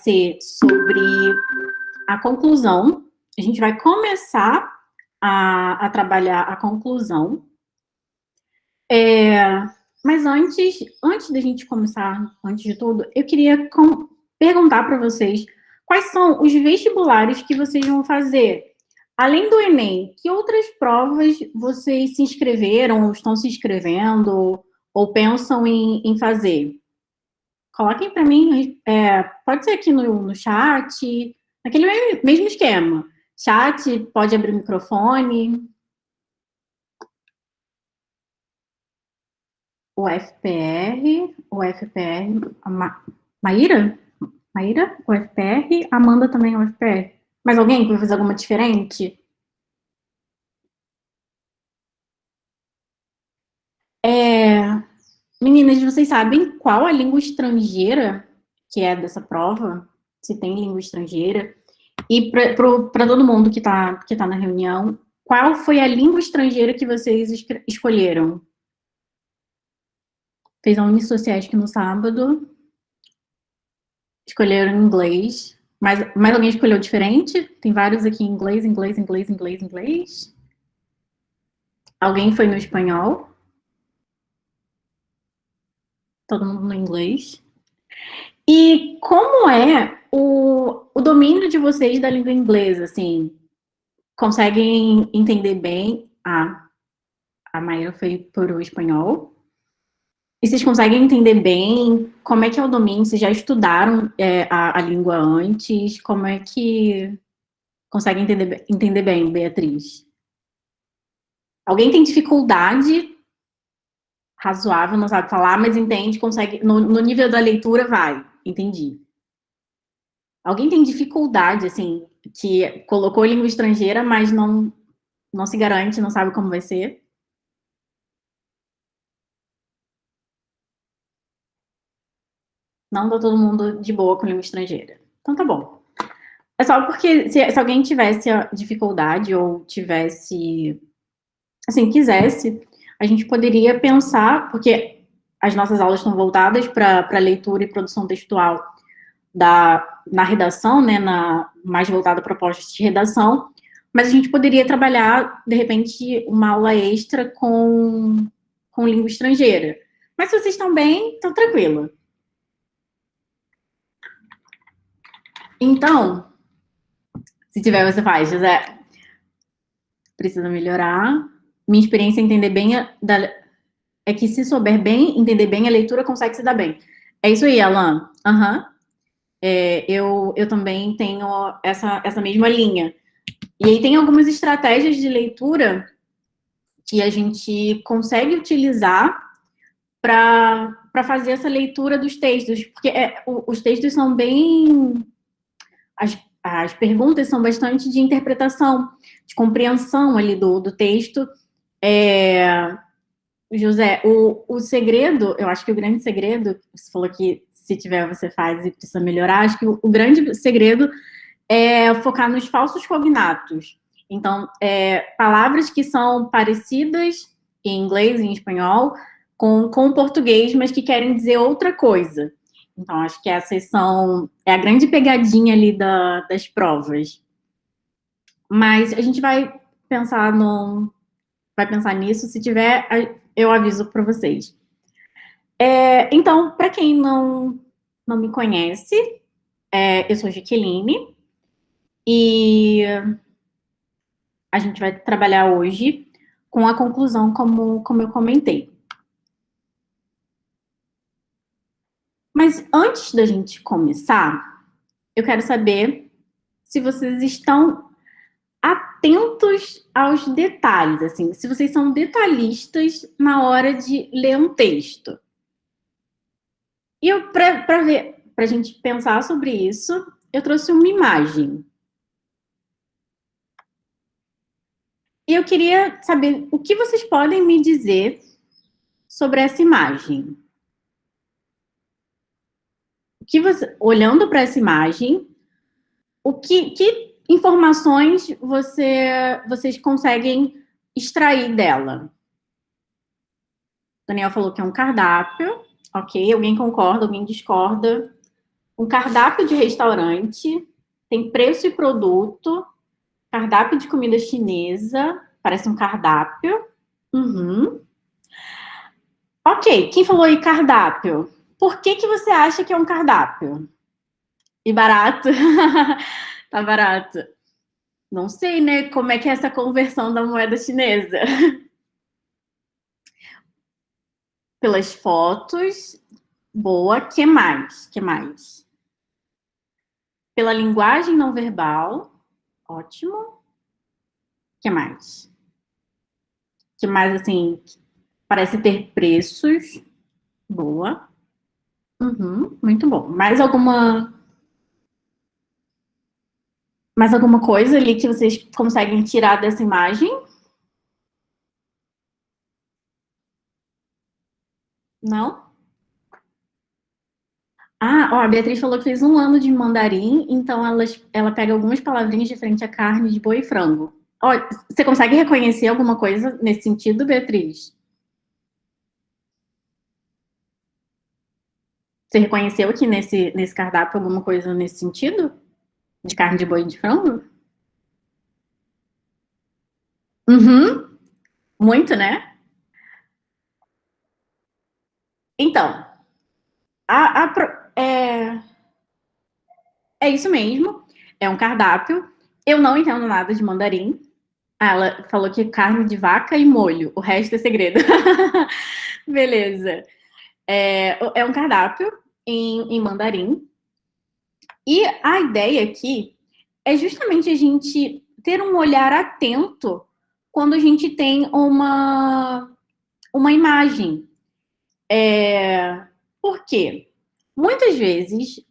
ser sobre a conclusão. A gente vai começar a trabalhar a conclusão. Mas antes da gente começar, antes de tudo, eu queria perguntar para vocês quais são os vestibulares que vocês vão fazer. Além do Enem, que outras provas vocês se inscreveram, ou estão se inscrevendo, ou pensam em fazer? Coloquem para mim, pode ser aqui no chat, naquele mesmo esquema. Chat, pode abrir o microfone. O FPR, Maíra? Maíra, o FPR, Amanda também o FPR. Mais alguém que vai fazer alguma diferente? Meninas, vocês sabem qual a língua estrangeira que é dessa prova? Se tem língua estrangeira? E para todo mundo que tá na reunião, qual foi a língua estrangeira que vocês escolheram? Fez a Unisociesc no sábado. Escolheram inglês. Mais alguém escolheu diferente? Tem vários aqui em inglês, inglês, inglês, inglês, inglês. Alguém foi no espanhol? Todo mundo no inglês. E como é o domínio de vocês da língua inglesa, assim? Conseguem entender bem? A Maíra foi por o espanhol. E vocês conseguem entender bem como é que é o domínio? Vocês já estudaram a língua antes? Como é que conseguem entender bem, Beatriz? Alguém tem dificuldade razoável, não sabe falar, mas entende, consegue, no nível da leitura vai, entendi. Alguém tem dificuldade, assim, que colocou língua estrangeira, mas não se garante, não sabe como vai ser? Não tá todo mundo de boa com língua estrangeira. Então tá bom. É só porque se alguém tivesse dificuldade ou tivesse, assim, quisesse, a gente poderia pensar, porque as nossas aulas estão voltadas para leitura e produção textual na redação, né, mais voltada para propostas de redação, mas a gente poderia trabalhar, de repente, uma aula extra com língua estrangeira. Mas se vocês estão bem, então tranquilo. Então, se tiver, você faz, José. Precisa melhorar. Minha experiência é entender bem é que se souber bem, entender bem a leitura, consegue se dar bem. É isso aí, Alan. Aham. Eu também tenho essa mesma linha. E aí tem algumas estratégias de leitura que a gente consegue utilizar para fazer essa leitura dos textos, porque os textos são bem... As perguntas são bastante de interpretação, de compreensão ali do texto. José, o segredo, eu acho que o grande segredo, você falou que se tiver você faz e precisa melhorar, acho que o grande segredo é focar nos falsos cognatos. Então, palavras que são parecidas em inglês e em espanhol com o português, mas que querem dizer outra coisa. Então, acho que essas é a grande pegadinha ali das provas. Mas a gente vai pensar nisso. Se tiver, eu aviso para vocês. Então, para quem não me conhece, eu sou Jaqueline e a gente vai trabalhar hoje com a conclusão, como eu comentei. Mas antes da gente começar, eu quero saber se vocês estão atentos aos detalhes, assim, se vocês são detalhistas na hora de ler um texto. E para a gente pensar sobre isso, eu trouxe uma imagem. E eu queria saber o que vocês podem me dizer sobre essa imagem. Olhando para essa imagem, que informações vocês conseguem extrair dela? Daniel falou que é um cardápio, ok? Alguém concorda, alguém discorda? um cardápio de restaurante, tem preço e produto, cardápio de comida chinesa, parece um cardápio. Uhum. Ok, quem falou aí cardápio? Por que que você acha que é um cardápio? E barato? Tá barato. Não sei, né? Como é que é essa conversão da moeda chinesa? Pelas fotos. Boa. Que mais? Que mais? Pela linguagem não verbal. Ótimo. Que mais? Que mais, assim, parece ter preços. Boa. Uhum, muito bom. Mais alguma coisa ali que vocês conseguem tirar dessa imagem? Não? Ah, ó, a Beatriz falou que fez 1 ano de mandarim, então ela pega algumas palavrinhas de frente à carne de boi e frango. Ó, você consegue reconhecer alguma coisa nesse sentido, Beatriz? Você reconheceu aqui nesse cardápio alguma coisa nesse sentido? De carne de boi e de frango? Uhum, muito, né? Então, a, a pro- é, é isso mesmo. É um cardápio. Eu não entendo nada de mandarim. Ah, ela falou que é carne de vaca e molho. O resto é segredo. Beleza. É um cardápio em mandarim. E a ideia aqui é justamente a gente ter um olhar atento quando a gente tem uma imagem. Por quê? Muitas vezes,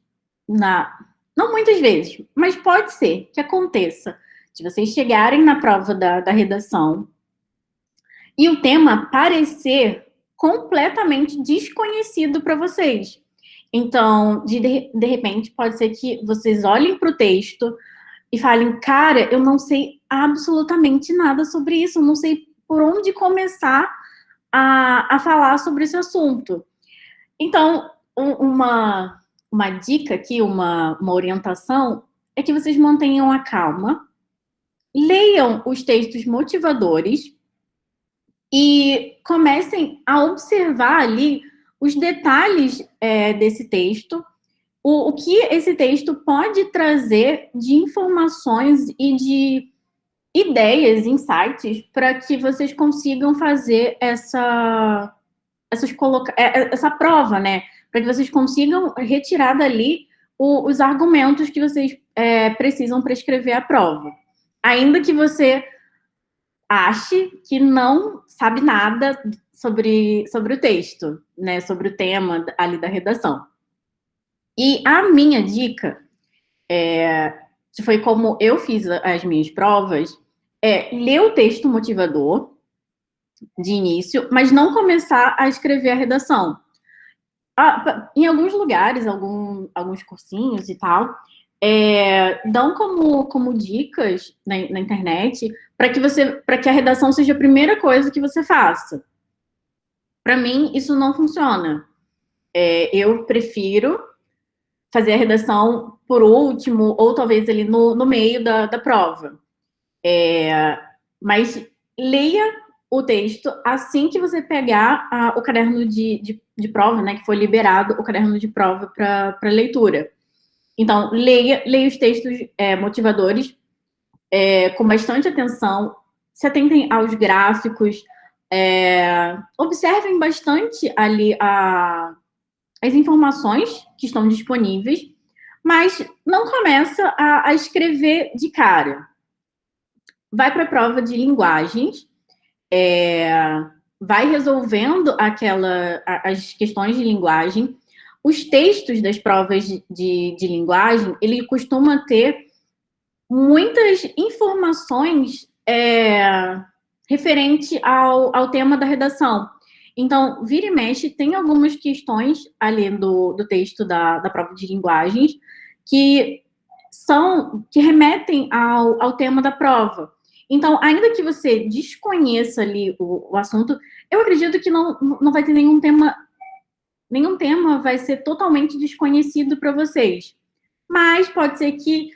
não muitas vezes, mas pode ser que aconteça de vocês chegarem na prova da redação e o tema parecer completamente desconhecido para vocês. Então, de repente, pode ser que vocês olhem para o texto e falem, cara, eu não sei absolutamente nada sobre isso, eu não sei por onde começar a falar sobre esse assunto. Então, uma dica aqui, uma orientação, é que vocês mantenham a calma, leiam os textos motivadores e comecem a observar ali os detalhes desse texto, o que esse texto pode trazer de informações e de ideias, insights, para que vocês consigam fazer essa prova, né? Para que vocês consigam retirar dali os argumentos que vocês precisam para escrever a prova. Ainda que você ache que não sabe nada sobre o texto, né? Sobre o tema ali da redação. E a minha dica, que foi como eu fiz as minhas provas, é ler o texto motivador de início, mas não começar a escrever a redação. Em alguns lugares, alguns cursinhos e tal, dão como dicas na internet para que a redação seja a primeira coisa que você faça. Para mim, isso não funciona. Eu prefiro fazer a redação por último, ou talvez ali no meio da prova. Mas leia o texto assim que você pegar o caderno de prova, né? Que foi liberado o caderno de prova para leitura. Então, leia os textos motivadores com bastante atenção, se atentem aos gráficos, observem bastante ali as informações que estão disponíveis, mas não começa a escrever de cara. Vai para a prova de linguagens, vai resolvendo as questões de linguagem. Os textos das provas de linguagem, ele costuma ter muitas informações referente ao tema da redação. Então, vira e mexe, tem algumas questões ali do texto da prova de linguagens que remetem ao tema da prova. Então, ainda que você desconheça ali o assunto, eu acredito que não vai ter nenhum tema nenhum tema vai ser totalmente desconhecido para vocês. Mas pode ser que,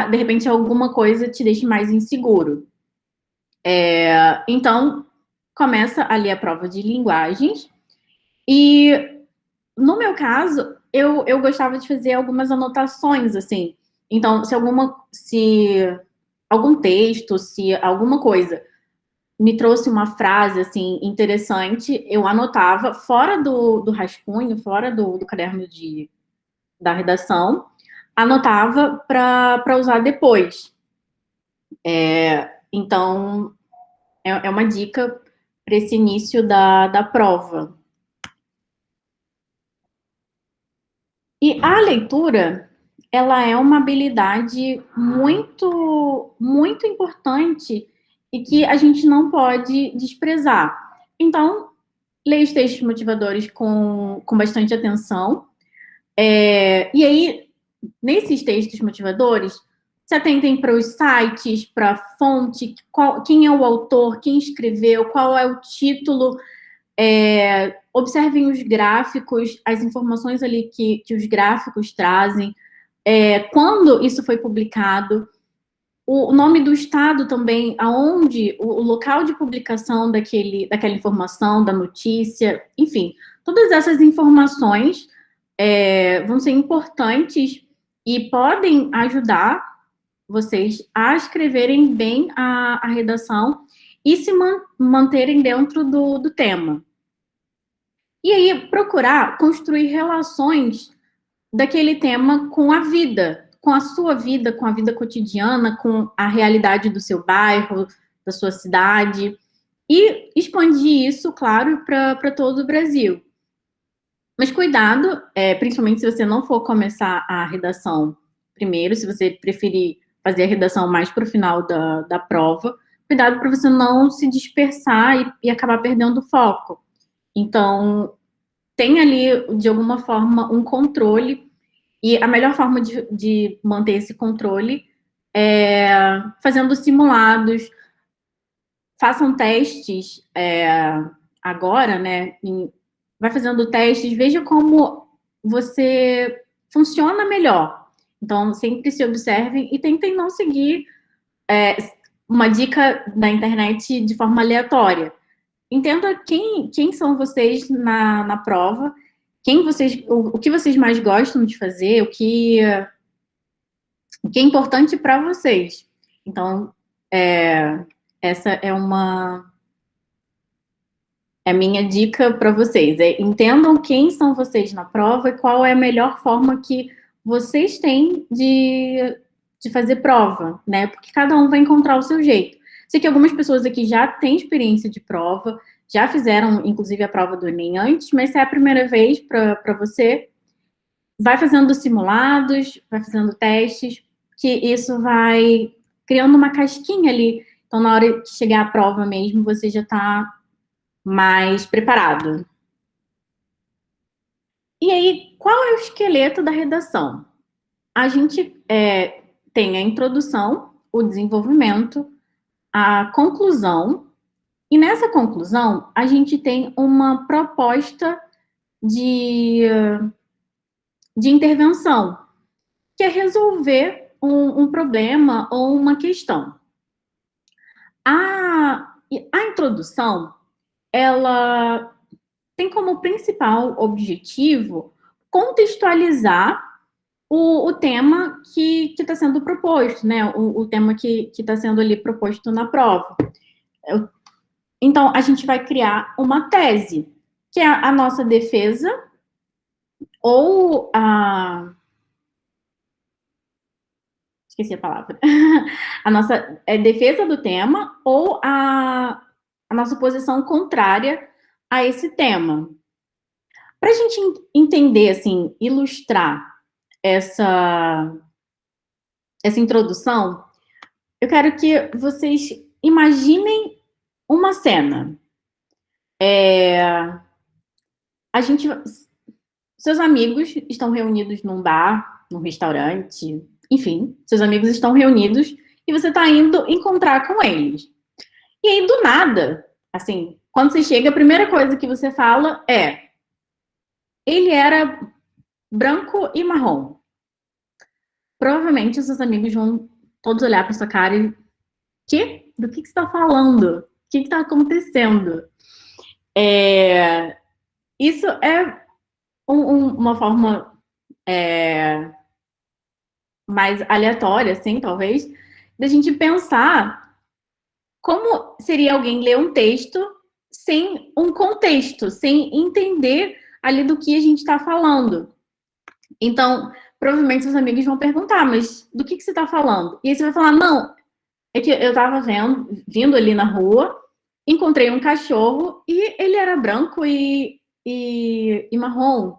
de repente, alguma coisa te deixe mais inseguro. Então, começa ali a prova de linguagens. E, no meu caso, eu gostava de fazer algumas anotações, assim. Então, se algum texto, se alguma coisa me trouxe uma frase, assim, interessante, eu anotava fora do rascunho, fora do caderno da redação, anotava para usar depois. Então, é uma dica para esse início da prova. E a leitura, ela é uma habilidade muito, muito importante e que a gente não pode desprezar. Então, leia os textos motivadores com bastante atenção. E aí, nesses textos motivadores, se atentem para os sites, para a fonte, quem é o autor, quem escreveu, qual é o título. Observem os gráficos, as informações ali que os gráficos trazem, quando isso foi publicado, o nome do estado também, aonde, o local de publicação daquela informação, da notícia, enfim, todas essas informações vão ser importantes e podem ajudar vocês a escreverem bem a redação e se manterem dentro do tema. E aí, procurar construir relações daquele tema com a vida, com a sua vida, com a vida cotidiana, com a realidade do seu bairro, da sua cidade, e expandir isso, claro, para todo o Brasil. Mas cuidado, principalmente se você não for começar a redação primeiro, se você preferir fazer a redação mais para o final da prova, cuidado para você não se dispersar e acabar perdendo o foco. Então, tem ali, de alguma forma, um controle, e a melhor forma de manter esse controle é fazendo simulados, façam testes agora, né? Vai fazendo testes, veja como você funciona melhor. Então, sempre se observem e tentem não seguir uma dica da internet de forma aleatória. Entenda quem são vocês na prova, o que vocês mais gostam de fazer, o que é importante para vocês. Então, essa é a minha dica para vocês. Entendam quem são vocês na prova e qual é a melhor forma que vocês têm de fazer prova, né? Porque cada um vai encontrar o seu jeito. Sei que algumas pessoas aqui já têm experiência de prova, já fizeram, inclusive, a prova do Enem antes, mas se é a primeira vez para você, vai fazendo simulados, vai fazendo testes, que isso vai criando uma casquinha ali. Então, na hora de chegar à prova mesmo, você já está mais preparado. E aí, qual é o esqueleto da redação? A gente tem a introdução, o desenvolvimento, a conclusão, e nessa conclusão, a gente tem uma proposta de intervenção, que é resolver um problema ou uma questão. A introdução, ela tem como principal objetivo contextualizar o tema que está sendo proposto, né? O tema que está sendo ali proposto na prova. Então, a gente vai criar uma tese, que é a nossa defesa ou esqueci a palavra. A nossa defesa do tema ou a nossa posição contrária a esse tema. Para a gente entender, assim, ilustrar essa introdução, eu quero que vocês imaginem uma cena. Seus amigos estão reunidos num bar, num restaurante, enfim, seus amigos estão reunidos e você está indo encontrar com eles. E aí, do nada, assim, quando você chega, a primeira coisa que você fala é: ele era branco e marrom. Provavelmente os seus amigos vão todos olhar para sua cara e... Do que você está falando? O que está acontecendo? Isso é uma forma mais aleatória, assim, talvez, da gente pensar como seria alguém ler um texto sem um contexto, sem entender ali do que a gente está falando. Então, provavelmente seus amigos vão perguntar, mas do que você está falando? E aí você vai falar, não, é que eu estava vindo ali na rua, encontrei um cachorro e ele era branco e marrom.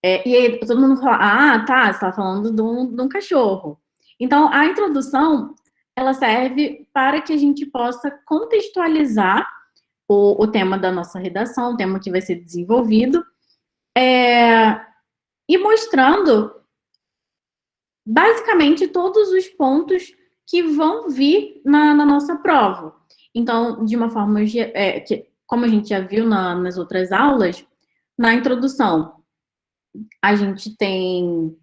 E aí todo mundo fala, ah, tá, você está falando de um cachorro. Então, a introdução, ela serve para que a gente possa contextualizar o tema da nossa redação, o tema que vai ser desenvolvido, e mostrando, basicamente, todos os pontos que vão vir na nossa prova. Então, de uma forma, como a gente já viu nas outras aulas, na introdução, a gente tem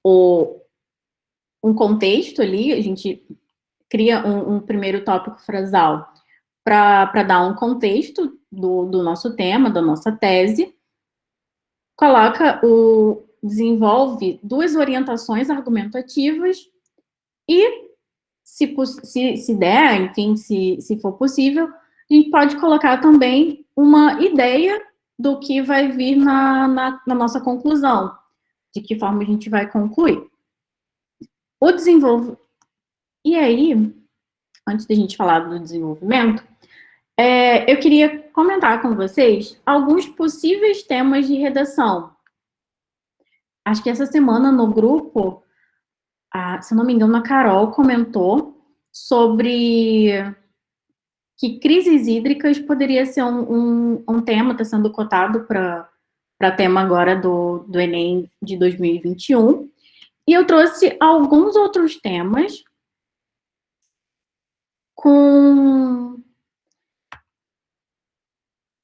um contexto ali, a gente cria um primeiro tópico frasal para dar um contexto do nosso tema, da nossa tese, desenvolve duas orientações argumentativas e, se der, enfim, se for possível, a gente pode colocar também uma ideia do que vai vir na nossa conclusão, de que forma a gente vai concluir. E aí, antes da gente falar do desenvolvimento, eu queria comentar com vocês alguns possíveis temas de redação. Acho que essa semana no grupo, se eu não me engano, a Carol comentou sobre que crises hídricas poderia ser um tema, está sendo cotado para tema agora do Enem de 2021. E eu trouxe alguns outros temas com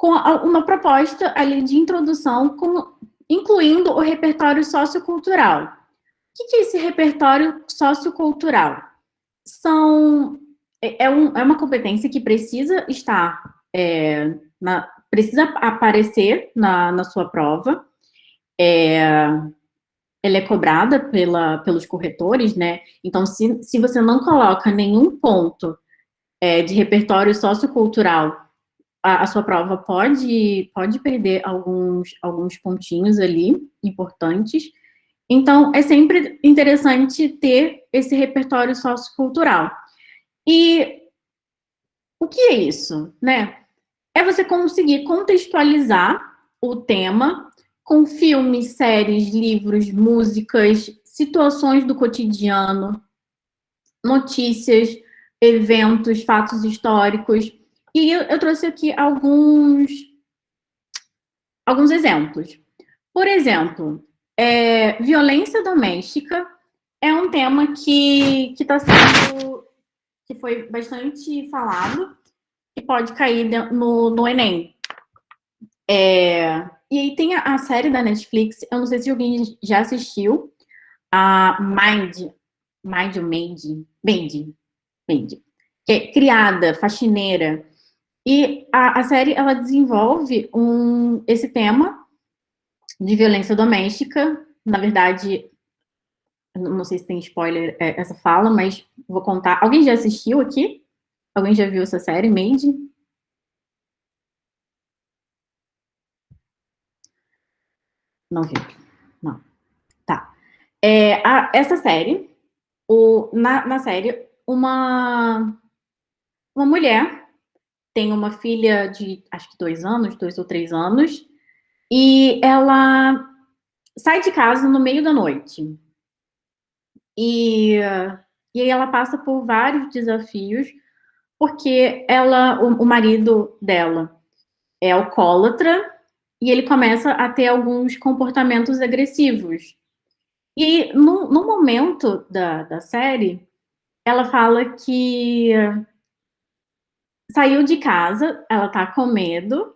uma proposta ali de introdução, incluindo o repertório sociocultural. O que é esse repertório sociocultural? É uma competência que precisa estar, precisa aparecer na sua prova. Ela é cobrada pelos corretores, né? Então, se você não coloca nenhum ponto de repertório sociocultural, a sua prova pode perder alguns pontinhos ali importantes. Então, é sempre interessante ter esse repertório sociocultural. E o que é isso, né? É você conseguir contextualizar o tema com filmes, séries, livros, músicas, situações do cotidiano, notícias, eventos, fatos históricos. E eu trouxe aqui alguns exemplos. Por exemplo, violência doméstica é um tema que foi bastante falado e pode cair no Enem. E aí tem a série da Netflix, eu não sei se alguém já assistiu, a Made, que é criada, faxineira. E a série, ela desenvolve esse tema de violência doméstica. Na verdade, não sei se tem spoiler essa fala, mas vou contar. Alguém já assistiu aqui? Alguém já viu essa série, Made? Não viu. Não. Tá. Essa série, na série, uma mulher tem uma filha de, acho que 2 ou 3 anos, e ela sai de casa no meio da noite. E aí ela passa por vários desafios, porque o marido dela é alcoólatra, e ele começa a ter alguns comportamentos agressivos. E no momento da série, ela fala que saiu de casa, ela tá com medo,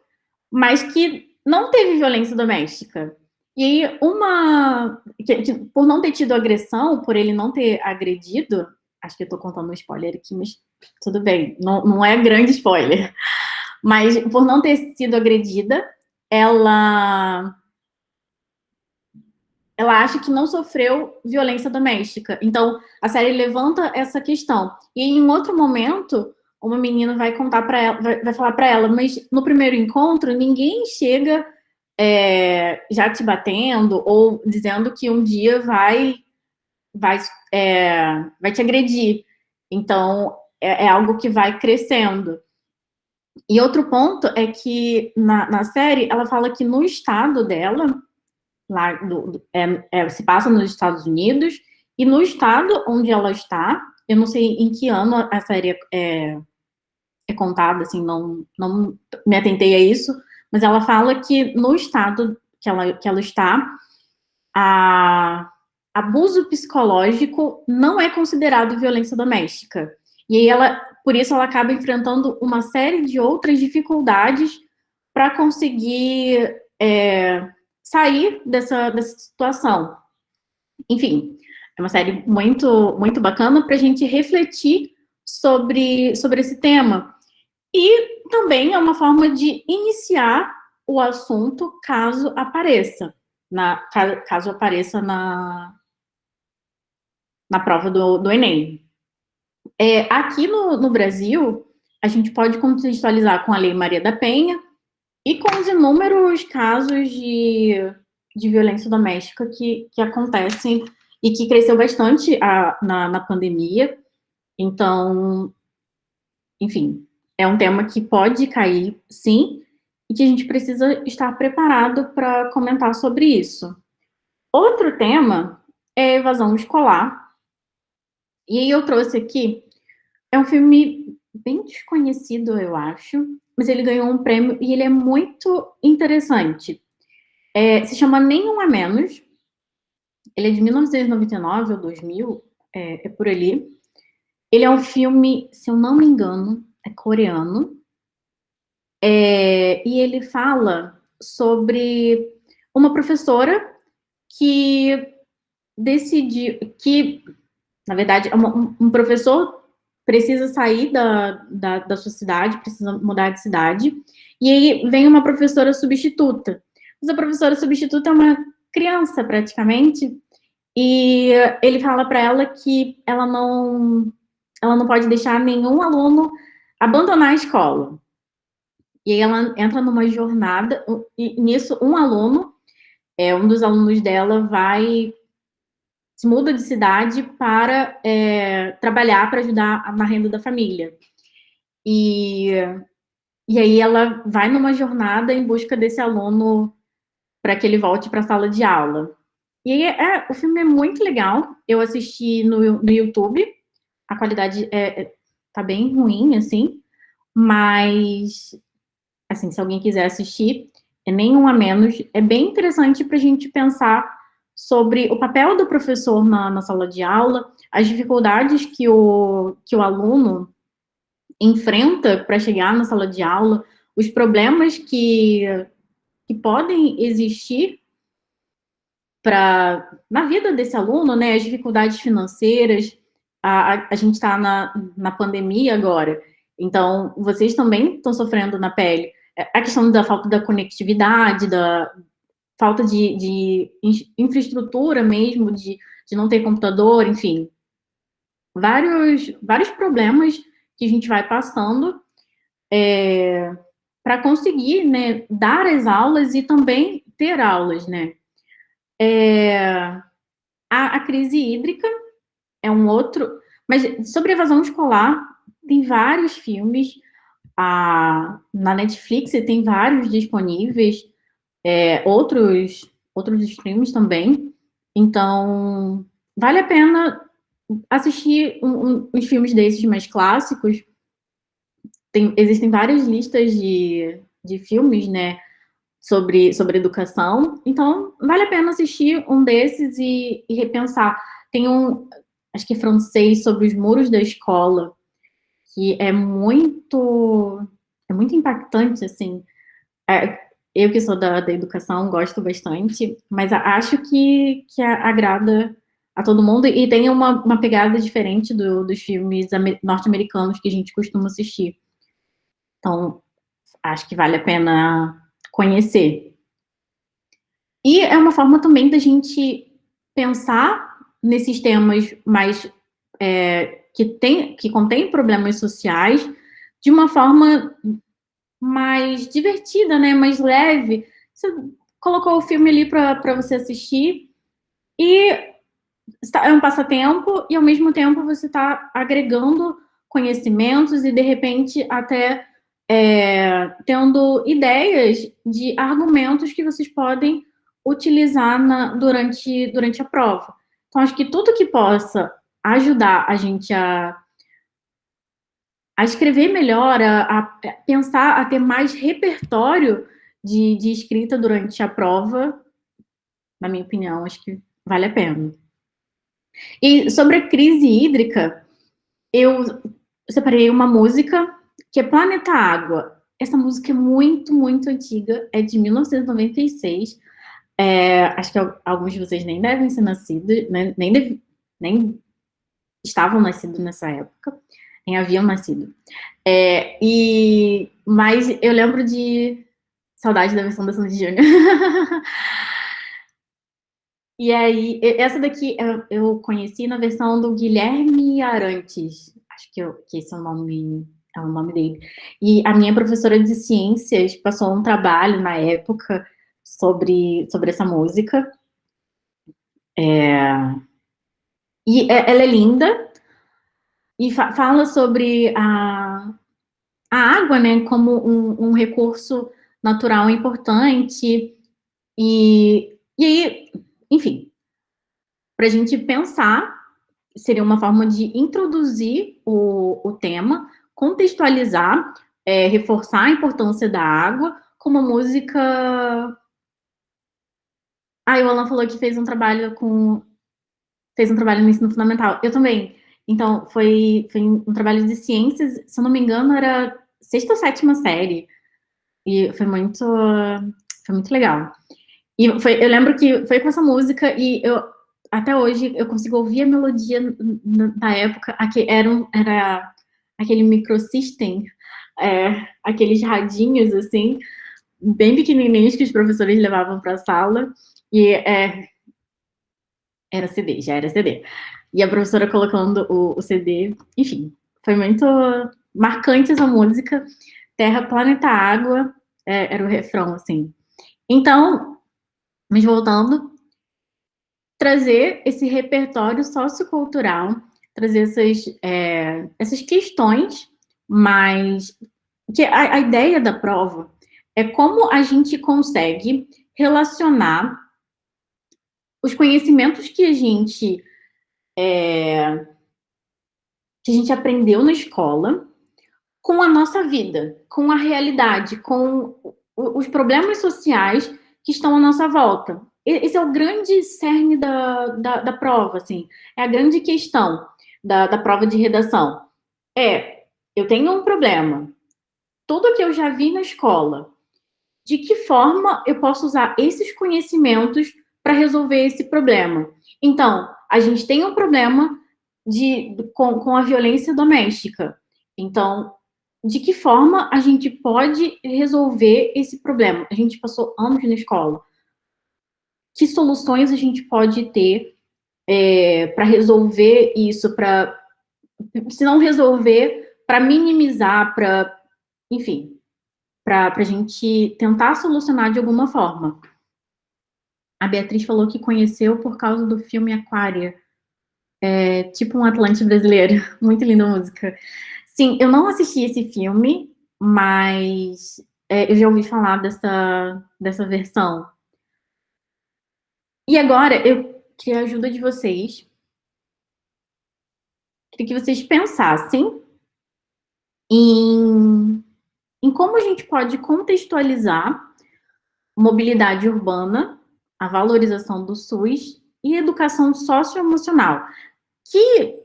mas que não teve violência doméstica. E aí, por não ter tido agressão, por ele não ter agredido, acho que eu tô contando um spoiler aqui, mas tudo bem, não é grande spoiler. Mas por não ter sido agredida, ela acha que não sofreu violência doméstica. Então, a série levanta essa questão. E em um outro momento, uma menina vai contar para ela, vai falar para ela, mas no primeiro encontro, ninguém chega já te batendo ou dizendo que um dia vai te agredir. Então, é algo que vai crescendo. E outro ponto é que na série ela fala que no estado dela, lá se passa nos Estados Unidos, e no estado onde ela está, eu não sei em que ano a série é contada, assim, não me atentei a isso, mas ela fala que no estado que ela está, abuso psicológico não é considerado violência doméstica. E aí por isso ela acaba enfrentando uma série de outras dificuldades para conseguir sair dessa situação. Enfim, é uma série muito, muito bacana para a gente refletir sobre esse tema. E também é uma forma de iniciar o assunto caso apareça, caso apareça na prova do Enem. Aqui no Brasil, a gente pode contextualizar com a Lei Maria da Penha e com os inúmeros casos de violência doméstica que acontecem e que cresceu bastante na pandemia. Então, enfim, é um tema que pode cair, sim, e que a gente precisa estar preparado para comentar sobre isso. Outro tema é evasão escolar. E aí eu trouxe aqui, é um filme bem desconhecido, eu acho, mas ele ganhou um prêmio e ele é muito interessante. Se chama Nenhum a Menos. Ele é de 1999 ou 2000, é por ali. Ele é um filme, se eu não me engano, é coreano. E ele fala sobre uma professora que decidiu que, na verdade, um professor precisa sair da sua cidade, precisa mudar de cidade, e aí vem uma professora substituta. Mas a professora substituta é uma criança, praticamente, e ele fala para ela que ela não pode deixar nenhum aluno abandonar a escola. E aí ela entra numa jornada, e nisso um aluno, um dos alunos dela se muda de cidade para trabalhar, para ajudar na renda da família. E aí ela vai numa jornada em busca desse aluno para que ele volte para a sala de aula. E aí o filme é muito legal. Eu assisti no YouTube. A qualidade tá bem ruim, assim. Mas, assim, se alguém quiser assistir, é Nenhum a Menos. É bem interessante para a gente pensar sobre o papel do professor na sala de aula, as dificuldades que o aluno enfrenta para chegar na sala de aula, os problemas que podem existir na vida desse aluno, né, as dificuldades financeiras, a gente está na pandemia agora, então vocês também estão sofrendo na pele. A questão da falta da conectividade, da falta de infraestrutura mesmo, de não ter computador, enfim. Vários problemas que a gente vai passando para conseguir, né, dar as aulas e também ter aulas, né. A crise hídrica é um outro, mas sobre evasão escolar, tem vários filmes, na Netflix tem vários disponíveis, outros streams também, então vale a pena assistir uns filmes desses mais clássicos. Existem várias listas de filmes, né, sobre educação, então vale a pena assistir um desses e repensar. Tem acho que é francês, sobre os muros da escola, que é muito impactante, assim. Eu que sou da educação, gosto bastante, mas acho que agrada a todo mundo e tem uma pegada diferente dos filmes norte-americanos que a gente costuma assistir. Então, acho que vale a pena conhecer. E é uma forma também da gente pensar nesses temas mais que contém problemas sociais de uma forma mais divertida, né? Mais leve. Você colocou o filme ali para você assistir e é um passatempo e ao mesmo tempo você está agregando conhecimentos e de repente até tendo ideias de argumentos que vocês podem utilizar durante a prova. Então, acho que tudo que possa ajudar a gente a escrever melhor, a pensar, a ter mais repertório de escrita durante a prova, na minha opinião, acho que vale a pena. E sobre a crise hídrica, eu separei uma música que é Planeta Água. Essa música é muito, muito antiga, é de 1996. Acho que alguns de vocês nem devem ser nascidos, né? Nem estavam nascidos nessa época, nem haviam nascido. Mas eu lembro de saudade da versão da Sandy Júnior. E aí, essa daqui eu conheci na versão do Guilherme Arantes. Acho que esse é o nome dele. E a minha professora de ciências passou um trabalho na época sobre essa música. E ela é linda e fala sobre a água, né, como um recurso natural importante. E aí, enfim, para a gente pensar, seria uma forma de introduzir o tema, contextualizar, reforçar a importância da água, com uma música. O Alan falou que fez um trabalho no ensino fundamental. Eu também. Então, foi um trabalho de ciências, se eu não me engano, era 6ª ou 7ª série. E foi muito legal. E eu lembro que foi com essa música e até hoje eu consigo ouvir a melodia da época. Era aquele microsystem, aqueles radinhos assim, bem pequenininhos que os professores levavam para a sala. E era CD, já era CD. E a professora colocando o CD, enfim, foi muito marcante essa música. Terra, planeta, água, era o refrão, assim. Então, mas voltando, trazer esse repertório sociocultural, trazer essas questões, mas que a ideia da prova é como a gente consegue relacionar os conhecimentos que a gente aprendeu na escola com a nossa vida, com a realidade, com os problemas sociais que estão à nossa volta. Esse é o grande cerne da prova, assim. É a grande questão da prova de redação. Eu tenho um problema. Tudo que eu já vi na escola, de que forma eu posso usar esses conhecimentos para resolver esse problema? Então, a gente tem um problema com a violência doméstica. Então, de que forma a gente pode resolver esse problema? A gente passou anos na escola. Que soluções a gente pode ter para resolver isso, se não resolver, para minimizar, enfim, para a gente tentar solucionar de alguma forma. A Beatriz falou que conheceu por causa do filme Aquária. Tipo um Atlante brasileiro. Muito linda a música. Sim, eu não assisti esse filme, mas eu já ouvi falar dessa versão. E agora, eu queria a ajuda de vocês. Queria que vocês pensassem em como a gente pode contextualizar mobilidade urbana, a valorização do SUS e educação socioemocional. Que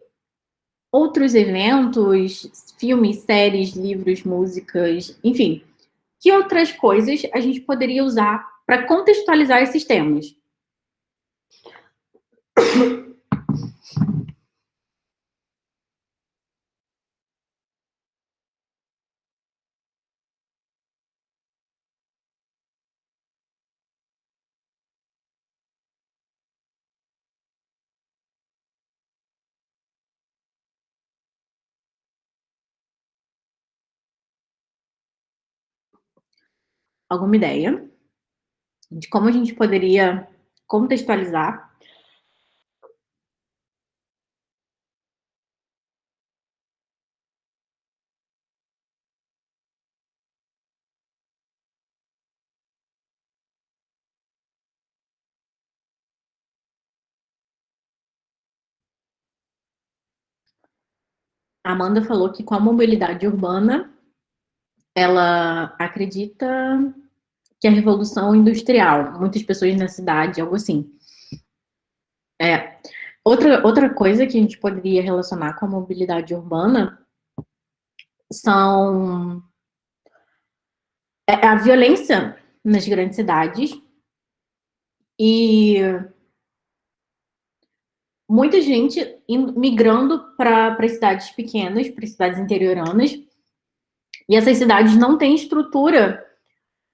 outros eventos, filmes, séries, livros, músicas, enfim, que outras coisas a gente poderia usar para contextualizar esses temas? Alguma ideia de como a gente poderia contextualizar? A Amanda falou que com a mobilidade urbana, ela acredita que é a revolução industrial, muitas pessoas na cidade, algo assim. É. Outra coisa que a gente poderia relacionar com a mobilidade urbana são a violência nas grandes cidades e muita gente migrando para as cidades pequenas, para as cidades interioranas, e essas cidades não têm estrutura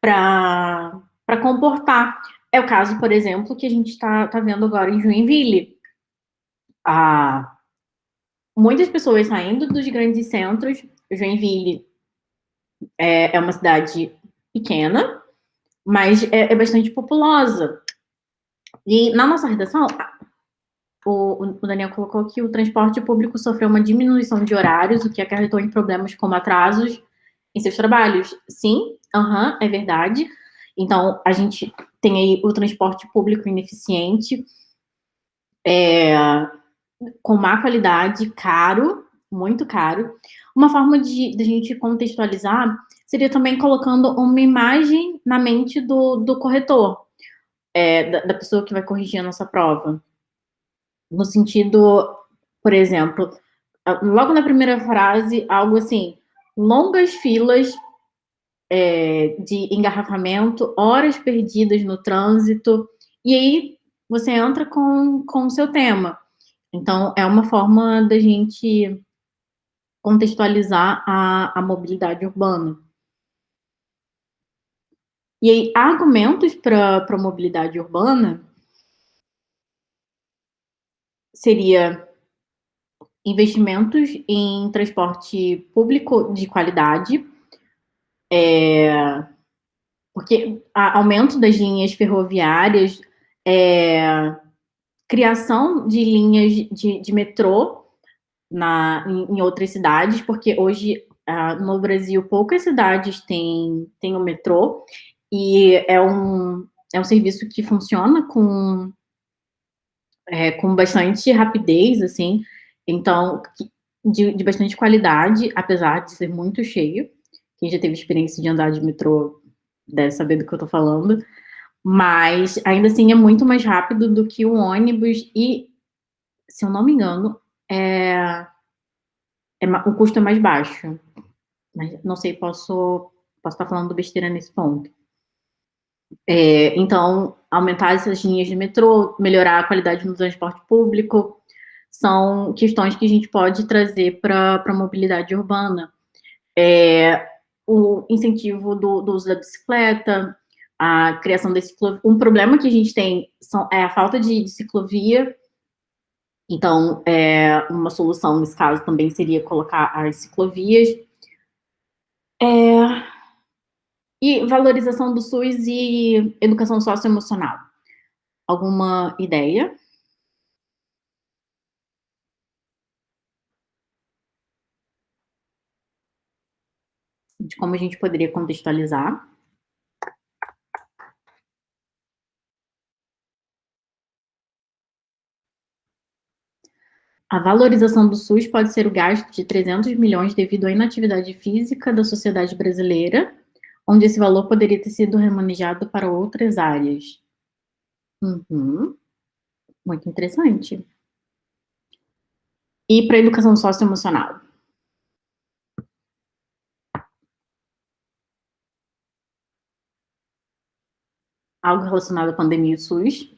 para comportar. É o caso, por exemplo, que a gente tá vendo agora em Joinville. Ah, muitas pessoas saindo dos grandes centros. Joinville é uma cidade pequena, mas é bastante populosa. E na nossa redação, o Daniel colocou que o transporte público sofreu uma diminuição de horários, o que acarretou em problemas como atrasos em seus trabalhos. Sim, é verdade. Então, a gente tem aí o transporte público ineficiente, com má qualidade, caro, muito caro. Uma forma de a gente contextualizar seria também colocando uma imagem na mente do corretor, da pessoa que vai corrigir a nossa prova. No sentido, por exemplo, logo na primeira frase, algo assim, longas filas de engarrafamento, horas perdidas no trânsito, e aí você entra com o seu tema. Então, é uma forma da gente contextualizar a mobilidade urbana. E aí, argumentos para a mobilidade urbana seria investimentos em transporte público de qualidade, porque aumento das linhas ferroviárias, criação de linhas de metrô em outras cidades, porque hoje no Brasil poucas cidades têm o metrô, e é um serviço que funciona com bastante rapidez, assim, então, de bastante qualidade, apesar de ser muito cheio. Quem já teve experiência de andar de metrô deve saber do que eu tô falando, mas ainda assim é muito mais rápido do que o ônibus e, se eu não me engano, o custo é mais baixo, mas não sei, posso estar falando besteira nesse ponto. Então, aumentar essas linhas de metrô, melhorar a qualidade no transporte público, são questões que a gente pode trazer para a mobilidade urbana. O incentivo do uso da bicicleta, a criação da ciclovia. Um problema que a gente tem é a falta de ciclovia. Então, uma solução nesse caso também seria colocar as ciclovias. E valorização do SUS e educação socioemocional. Alguma ideia de como a gente poderia contextualizar? A valorização do SUS pode ser o gasto de 300 milhões devido à inatividade física da sociedade brasileira, onde esse valor poderia ter sido remanejado para outras áreas. Uhum, muito interessante. E para a educação socioemocional? algo relacionado à pandemia e SUS.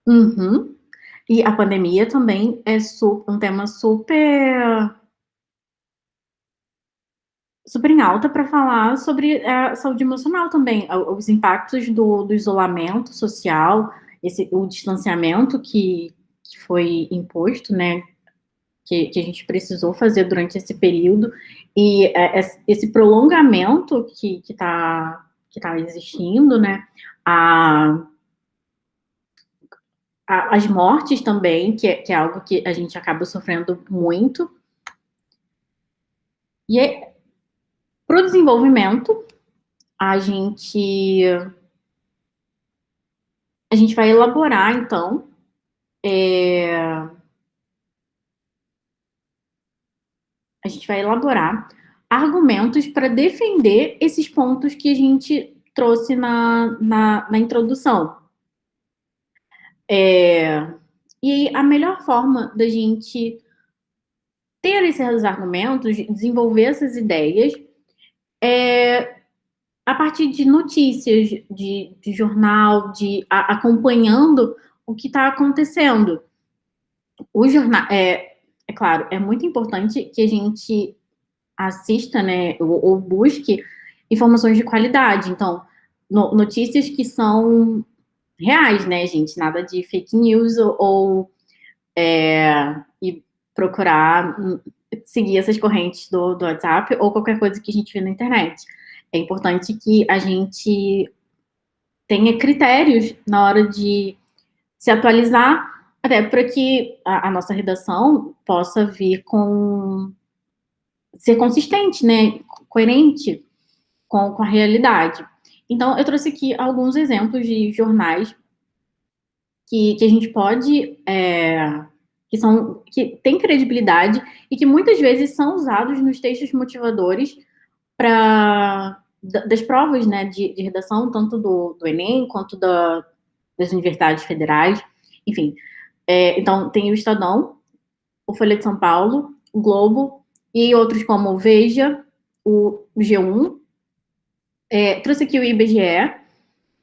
Uhum. E a pandemia também é um tema super em alta para falar sobre a saúde emocional também, os impactos do isolamento social, o distanciamento que foi imposto, né, que a gente precisou fazer durante esse período, e esse prolongamento que tá existindo, né, a, as mortes também, que é algo que a gente acaba sofrendo muito, e para o desenvolvimento, a gente, a gente vai elaborar, então, a gente vai elaborar argumentos para defender esses pontos que a gente trouxe na introdução. E a melhor forma da gente ter esses argumentos, desenvolver essas ideias, é a partir de notícias, de jornal, acompanhando o que está acontecendo. O jornal, é claro, é muito importante que a gente assista, né, ou busque informações de qualidade. Então, notícias que são reais, né, gente? Nada de fake news e procurar seguir essas correntes do WhatsApp ou qualquer coisa que a gente vê na internet. É importante que a gente tenha critérios na hora de se atualizar, até para que a nossa redação possa vir ser consistente, né, coerente com a realidade. Então, eu trouxe aqui alguns exemplos de jornais que a gente pode, que têm credibilidade e que muitas vezes são usados nos textos motivadores das provas, né, de redação, tanto do Enem quanto das universidades federais, enfim. Então, tem o Estadão, o Folha de São Paulo, o Globo e outros como o Veja, o G1. Trouxe aqui o IBGE,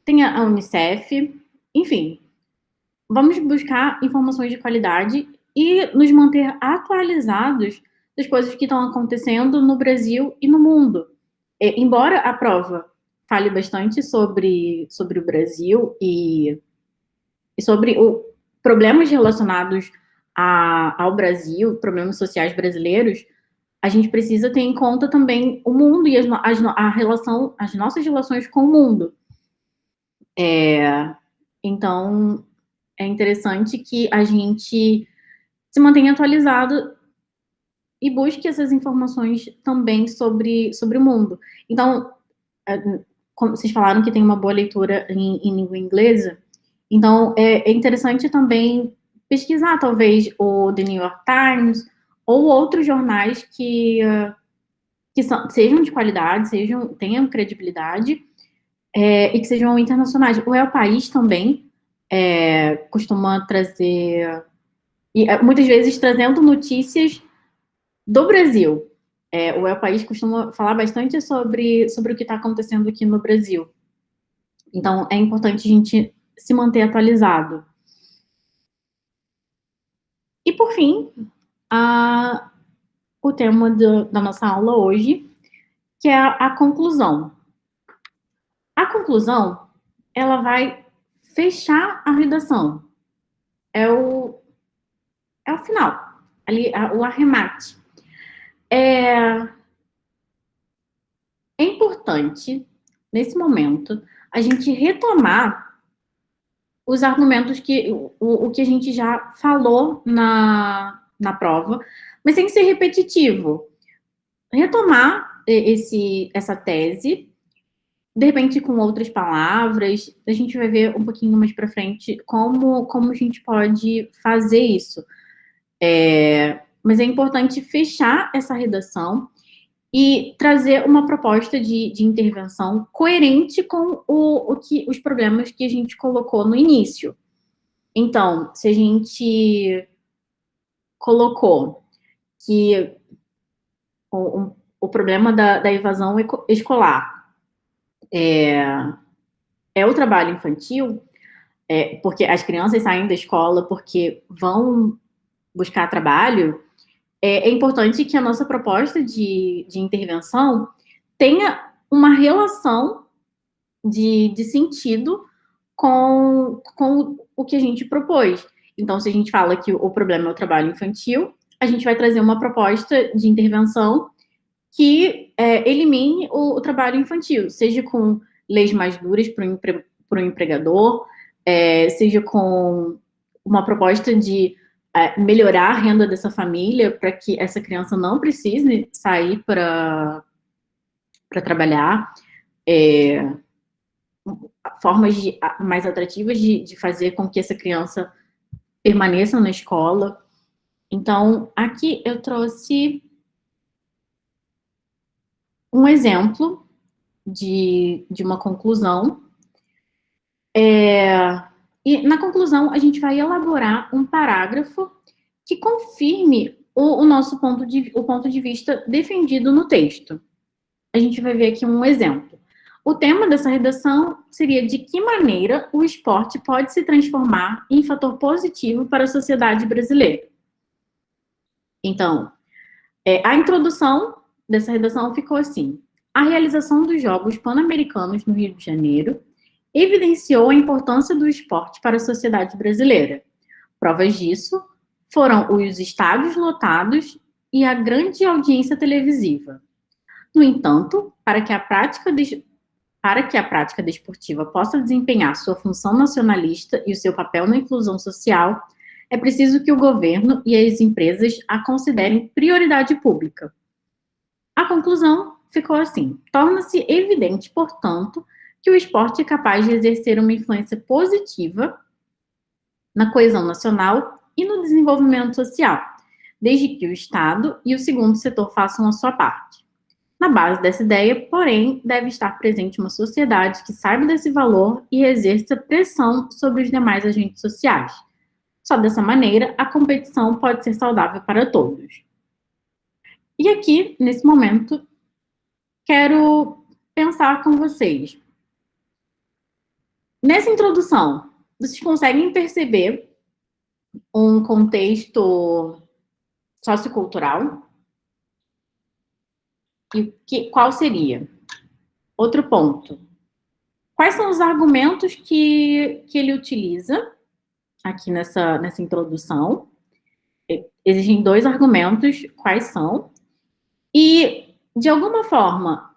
tem a Unicef, enfim. Vamos buscar informações de qualidade e nos manter atualizados das coisas que estão acontecendo no Brasil e no mundo. Embora a prova fale bastante sobre o Brasil e sobre problemas relacionados ao Brasil, problemas sociais brasileiros, a gente precisa ter em conta também o mundo e as nossas relações com o mundo. Então, é interessante que a gente se mantenha atualizado e busque essas informações também sobre o mundo. Então, como vocês falaram que tem uma boa leitura em língua inglesa, então é interessante também pesquisar, talvez, o The New York Times ou outros jornais que sejam de qualidade, tenham credibilidade, e que sejam internacionais. O El País também costuma trazer, e muitas vezes trazendo notícias do Brasil. O El País costuma falar bastante sobre o que está acontecendo aqui no Brasil. Então, é importante a gente se manter atualizado. E, por fim, o tema da nossa aula hoje, que é a conclusão. A conclusão, ela vai fechar a redação. É o final, ali, o arremate. É importante, nesse momento, a gente retomar os argumentos o que a gente já falou na prova, mas sem ser repetitivo. Retomar essa tese, de repente com outras palavras, a gente vai ver um pouquinho mais para frente como a gente pode fazer isso. Mas é importante fechar essa redação e trazer uma proposta de intervenção coerente com os problemas que a gente colocou no início. Então, se a gente colocou que o problema da evasão escolar é o trabalho infantil, porque as crianças saem da escola porque vão buscar trabalho, é importante que a nossa proposta de intervenção tenha uma relação de sentido com o que a gente propôs. Então, se a gente fala que o problema é o trabalho infantil, a gente vai trazer uma proposta de intervenção que elimine o trabalho infantil, seja com leis mais duras para o empregador, seja com uma proposta de melhorar a renda dessa família para que essa criança não precise sair para trabalhar, formas mais atrativas de fazer com que essa criança permaneça na escola. Então, aqui eu trouxe um exemplo de uma conclusão. E na conclusão, a gente vai elaborar um parágrafo que confirme o nosso ponto de vista defendido no texto. A gente vai ver aqui um exemplo. O tema dessa redação seria de que maneira o esporte pode se transformar em fator positivo para a sociedade brasileira. Então, a introdução dessa redação ficou assim: a realização dos Jogos Pan-Americanos no Rio de Janeiro evidenciou a importância do esporte para a sociedade brasileira. Provas disso foram os estádios lotados e a grande audiência televisiva. No entanto, para que a prática desportiva possa desempenhar sua função nacionalista e o seu papel na inclusão social, é preciso que o governo e as empresas a considerem prioridade pública. A conclusão ficou assim: torna-se evidente, portanto, que o esporte é capaz de exercer uma influência positiva na coesão nacional e no desenvolvimento social, desde que o Estado e o segundo setor façam a sua parte. Na base dessa ideia, porém, deve estar presente uma sociedade que saiba desse valor e exerça pressão sobre os demais agentes sociais. Só dessa maneira, a competição pode ser saudável para todos. E aqui, nesse momento, quero pensar com vocês. Nessa introdução, vocês conseguem perceber um contexto sociocultural? E qual seria? Outro ponto. Quais são os argumentos que ele utiliza aqui nessa introdução? Existem 2 argumentos, quais são? E, de alguma forma,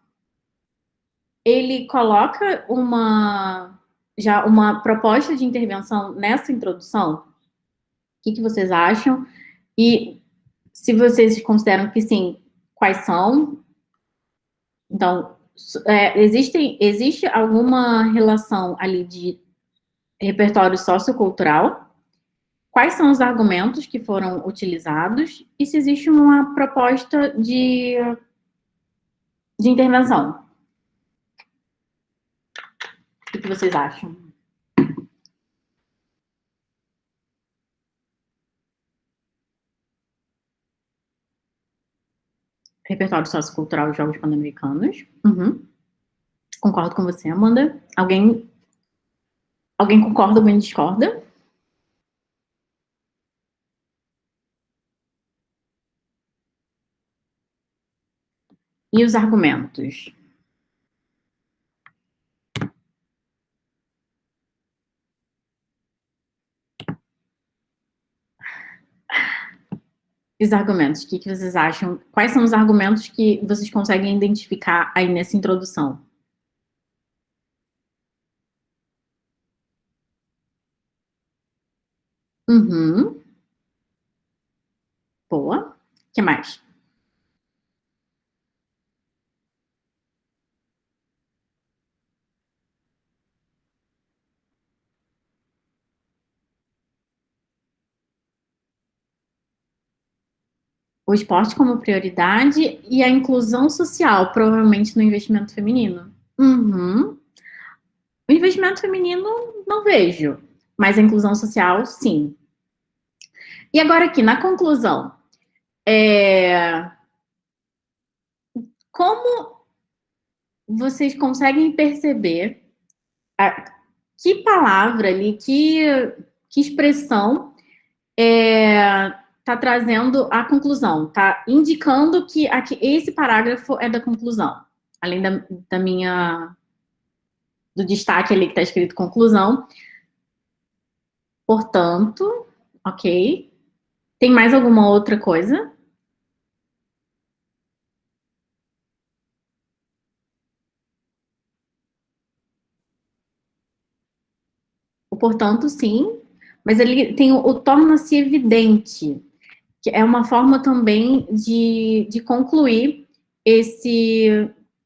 ele coloca já uma proposta de intervenção nessa introdução? O que vocês acham? E se vocês consideram que sim, quais são? Então, existe alguma relação ali de repertório sociocultural? Quais são os argumentos que foram utilizados? E se existe uma proposta de intervenção? O que vocês acham? Repertório sociocultural de Jogos Pan-Americanos. Uhum. Concordo com você, Amanda. Alguém concorda, alguém discorda? E os argumentos? E os argumentos, o que vocês acham? Quais são os argumentos que vocês conseguem identificar aí nessa introdução? Uhum. Boa. O que mais? O esporte como prioridade e a inclusão social, provavelmente no investimento feminino. Uhum. O investimento feminino, não vejo, mas a inclusão social, sim. E agora aqui, na conclusão, como vocês conseguem perceber que palavra ali, que expressão está trazendo a conclusão, está indicando que esse parágrafo é da conclusão, além do destaque ali que está escrito conclusão. Portanto, ok. Tem mais alguma outra coisa? O portanto, sim, mas ele tem o torna-se evidente, que é uma forma também de concluir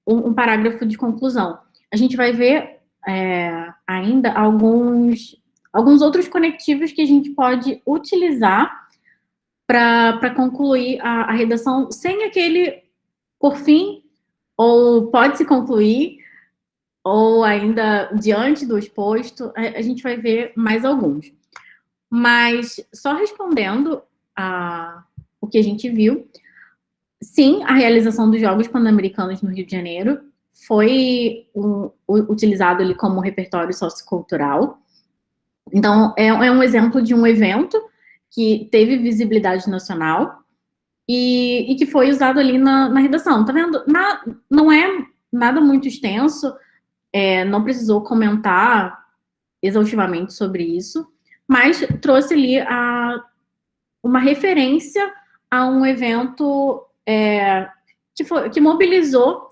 um parágrafo de conclusão. A gente vai ver ainda alguns outros conectivos que a gente pode utilizar para concluir a redação sem aquele por fim, ou pode-se concluir, ou ainda diante do exposto, a gente vai ver mais alguns. Mas só respondendo o que a gente viu, sim, a realização dos Jogos Pan-Americanos no Rio de Janeiro foi utilizado ali como repertório sociocultural. Então, é um exemplo de um evento que teve visibilidade nacional e que foi usado ali na redação. Tá vendo? Não é nada muito extenso, não precisou comentar exaustivamente sobre isso, mas trouxe ali uma referência a um evento que mobilizou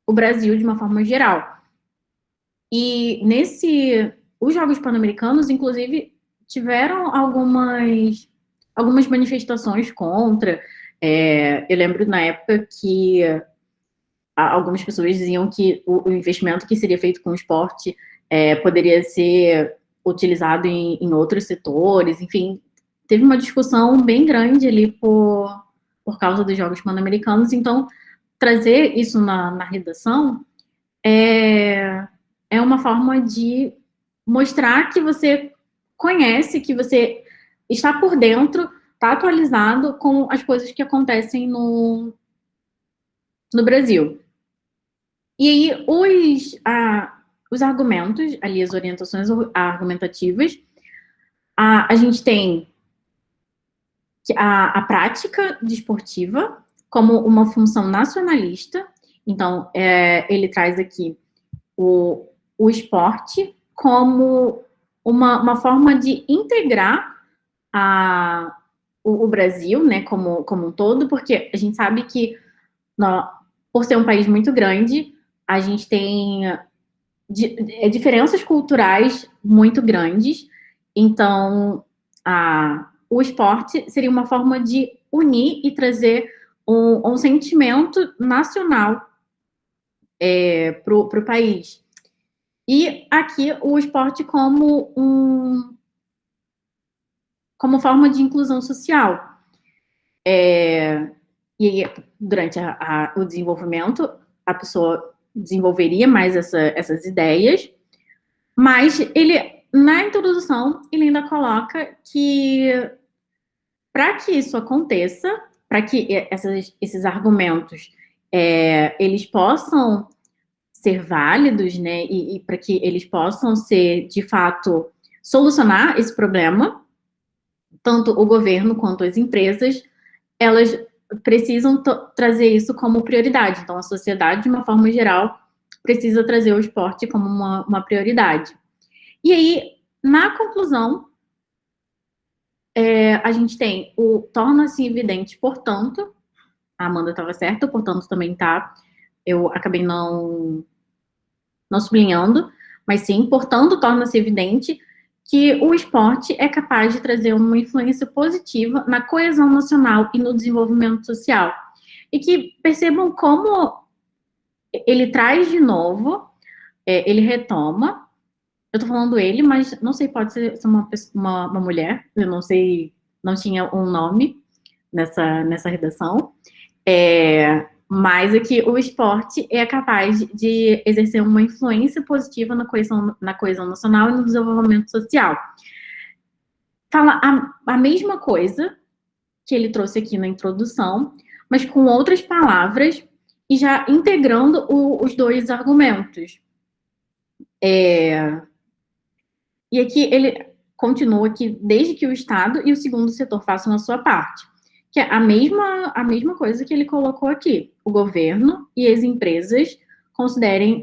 o Brasil de uma forma geral. E os Jogos Pan-Americanos, inclusive, tiveram algumas manifestações contra. Eu lembro na época que algumas pessoas diziam que o investimento que seria feito com o esporte poderia ser utilizado em outros setores, enfim, teve uma discussão bem grande ali por causa dos Jogos Pan-Americanos. Então, trazer isso na redação é uma forma de mostrar que você conhece, que você está por dentro, está atualizado com as coisas que acontecem no Brasil. E aí, os argumentos, ali, as orientações argumentativas, a gente tem a prática desportiva como uma função nacionalista. Então, ele traz aqui o esporte como uma forma de integrar o Brasil, né, como um todo, porque a gente sabe que, por ser um país muito grande, a gente tem diferenças culturais muito grandes. Então, o esporte seria uma forma de unir e trazer um sentimento nacional para o país. E aqui o esporte como forma de inclusão social. E durante o desenvolvimento, a pessoa desenvolveria mais essas ideias, mas na introdução, ele ainda coloca que para que isso aconteça, para que esses argumentos eles possam ser válidos, né, e para que eles possam ser, de fato, solucionar esse problema, tanto o governo quanto as empresas, elas precisam trazer isso como prioridade. Então, a sociedade, de uma forma geral, precisa trazer o esporte como uma prioridade. E aí, na conclusão, a gente tem o torna-se evidente, portanto, a Amanda estava certa, portanto também tá, eu acabei não sublinhando, mas sim, portanto, torna-se evidente que o esporte é capaz de trazer uma influência positiva na coesão nacional e no desenvolvimento social. E que percebam como ele traz de novo, ele retoma. Eu tô falando ele, mas não sei, pode ser uma mulher, eu não sei, não tinha um nome nessa redação. Mas aqui o esporte é capaz de exercer uma influência positiva na coesão nacional e no desenvolvimento social. Fala a mesma coisa que ele trouxe aqui na introdução, mas com outras palavras e já integrando os dois argumentos. E aqui ele continua que desde que o Estado e o segundo setor façam a sua parte, que é a mesma coisa que ele colocou aqui. O governo e as empresas considerem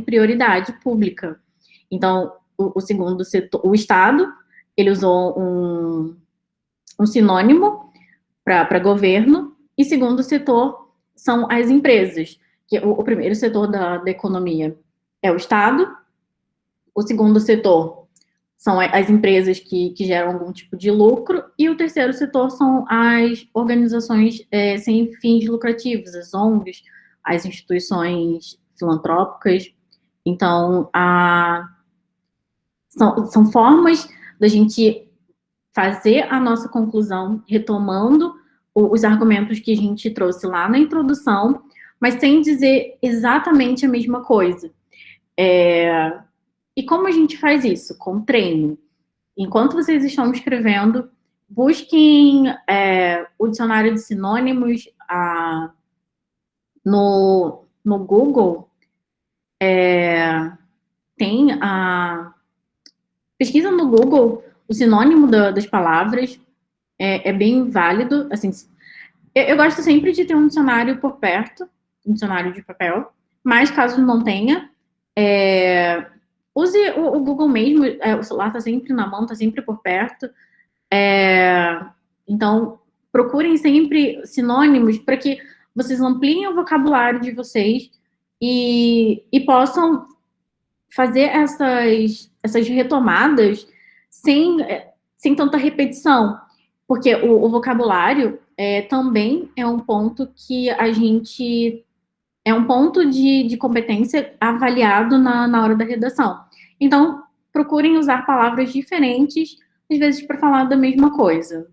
prioridade pública. Então, o segundo setor, o Estado, ele usou um sinônimo para governo, e segundo setor são as empresas, que o primeiro setor da economia é o Estado, o segundo setor são as empresas que geram algum tipo de lucro, e o terceiro setor são as organizações sem fins lucrativos, as ONGs, as instituições filantrópicas. Então, são formas da gente fazer a nossa conclusão, retomando os argumentos que a gente trouxe lá na introdução, mas sem dizer exatamente a mesma coisa. E como a gente faz isso? Com treino. Enquanto vocês estão escrevendo, busquem o dicionário de sinônimos no Google. Tem pesquisa no Google o sinônimo das palavras. É bem válido. Assim, eu gosto sempre de ter um dicionário por perto, um dicionário de papel, mas caso não tenha, use o Google mesmo. O celular está sempre na mão, está sempre por perto. Então, procurem sempre sinônimos para que vocês ampliem o vocabulário de vocês e possam fazer essas retomadas sem tanta repetição. Porque o vocabulário também é um ponto que a gente... É um ponto de competência avaliado na hora da redação. Então, procurem usar palavras diferentes, às vezes, para falar da mesma coisa.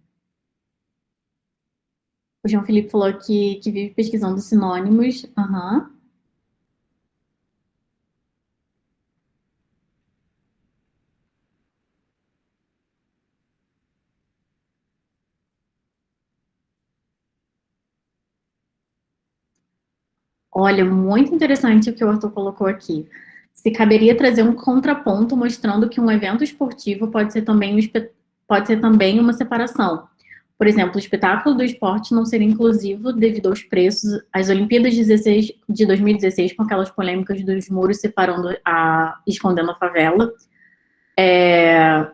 O João Felipe falou que vive pesquisando sinônimos. Uhum. Olha, muito interessante o que o Arthur colocou aqui. Se caberia trazer um contraponto mostrando que um evento esportivo pode ser também uma separação. Por exemplo, o espetáculo do esporte não ser inclusivo devido aos preços. As Olimpíadas de 2016, com aquelas polêmicas dos muros separando escondendo a favela.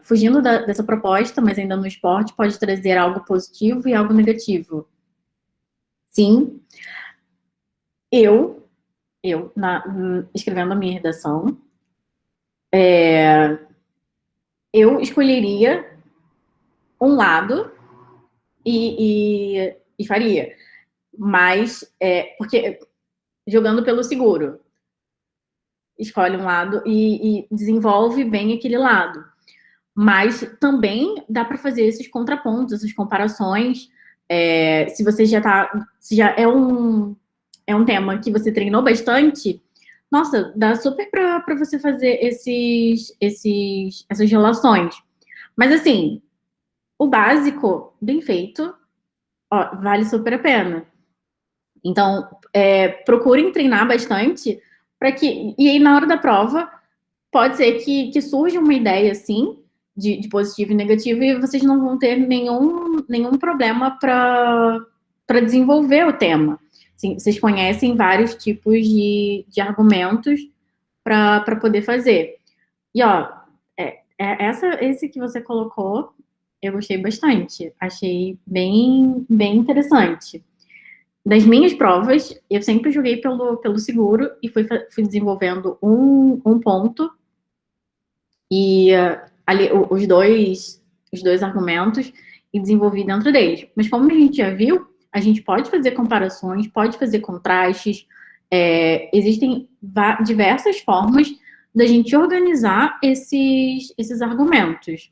Fugindo dessa proposta, mas ainda no esporte, pode trazer algo positivo e algo negativo. Sim. Escrevendo a minha redação, eu escolheria um lado e faria. Mas, porque jogando pelo seguro, escolhe um lado e desenvolve bem aquele lado. Mas também dá para fazer esses contrapontos, essas comparações. Se você se já é um tema que você treinou bastante, nossa, dá super para você fazer essas relações. Mas, assim, o básico, bem feito, vale super a pena. Então, procurem treinar bastante, e aí, na hora da prova, pode ser que surja uma ideia, assim, de positivo e negativo, e vocês não vão ter nenhum problema para desenvolver o tema. Assim, vocês conhecem vários tipos de argumentos para poder fazer. E, esse que você colocou, eu gostei bastante. Achei bem, bem interessante. Das minhas provas, eu sempre joguei pelo seguro e fui desenvolvendo um ponto e ali os dois argumentos e desenvolvi dentro deles. Mas como a gente já viu, a gente pode fazer comparações, pode fazer contrastes, existem diversas formas da gente organizar esses argumentos.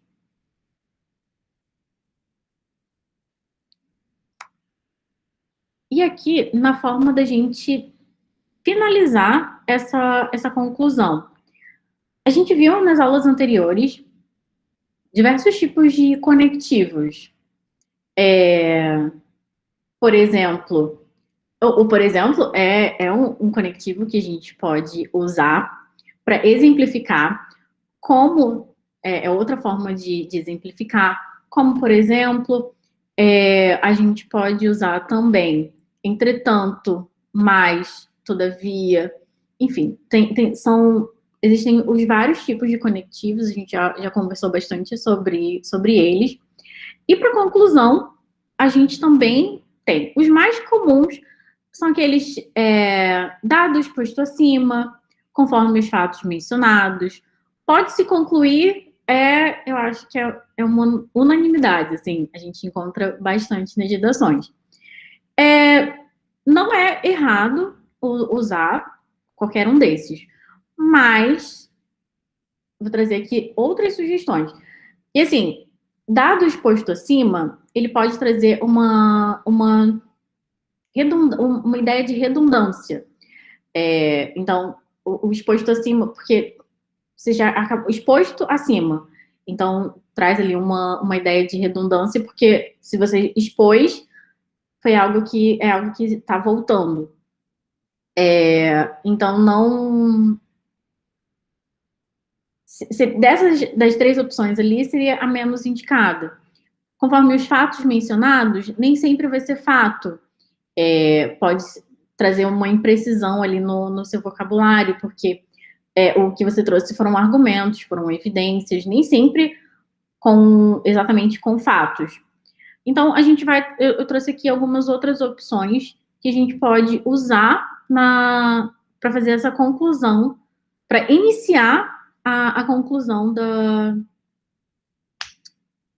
E aqui, na forma da gente finalizar essa conclusão. A gente viu nas aulas anteriores diversos tipos de conectivos. Por exemplo, Ou, por exemplo, é um conectivo que a gente pode usar para exemplificar como, é outra forma de exemplificar, como, por exemplo, a gente pode usar também, entretanto, mas, todavia, enfim, existem os vários tipos de conectivos, a gente já conversou bastante sobre eles. E para conclusão, a gente também tem os mais comuns, são aqueles dados posto acima, conforme os fatos mencionados. Pode-se concluir, eu acho que é uma unanimidade, assim, a gente encontra bastante nas redações. Não é errado usar qualquer um desses, mas vou trazer aqui outras sugestões. E assim, dado o exposto acima, ele pode trazer uma ideia de redundância. Então, o exposto acima, porque você já acabou exposto acima. Então, traz ali uma ideia de redundância, porque se você expôs, foi algo que está voltando. Então, não. Das três opções ali, seria a menos indicada. Conforme os fatos mencionados, nem sempre vai ser fato. Pode trazer uma imprecisão ali no seu vocabulário, porque o que você trouxe foram argumentos, foram evidências, nem sempre exatamente com fatos. Então, eu trouxe aqui algumas outras opções que a gente pode usar para fazer essa conclusão, para iniciar a conclusão da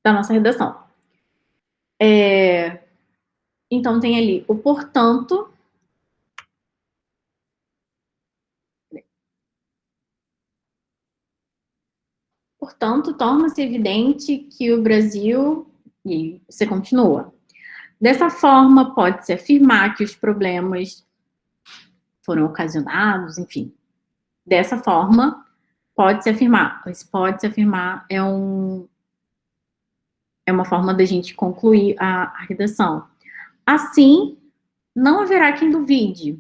nossa redação. Então, tem ali o portanto. Portanto, torna-se evidente que o Brasil. E você continua. Dessa forma, pode-se afirmar que os problemas foram ocasionados, enfim. Dessa forma, pode-se afirmar. Esse pode-se afirmar é uma forma da gente concluir a redação. Assim, não haverá quem duvide.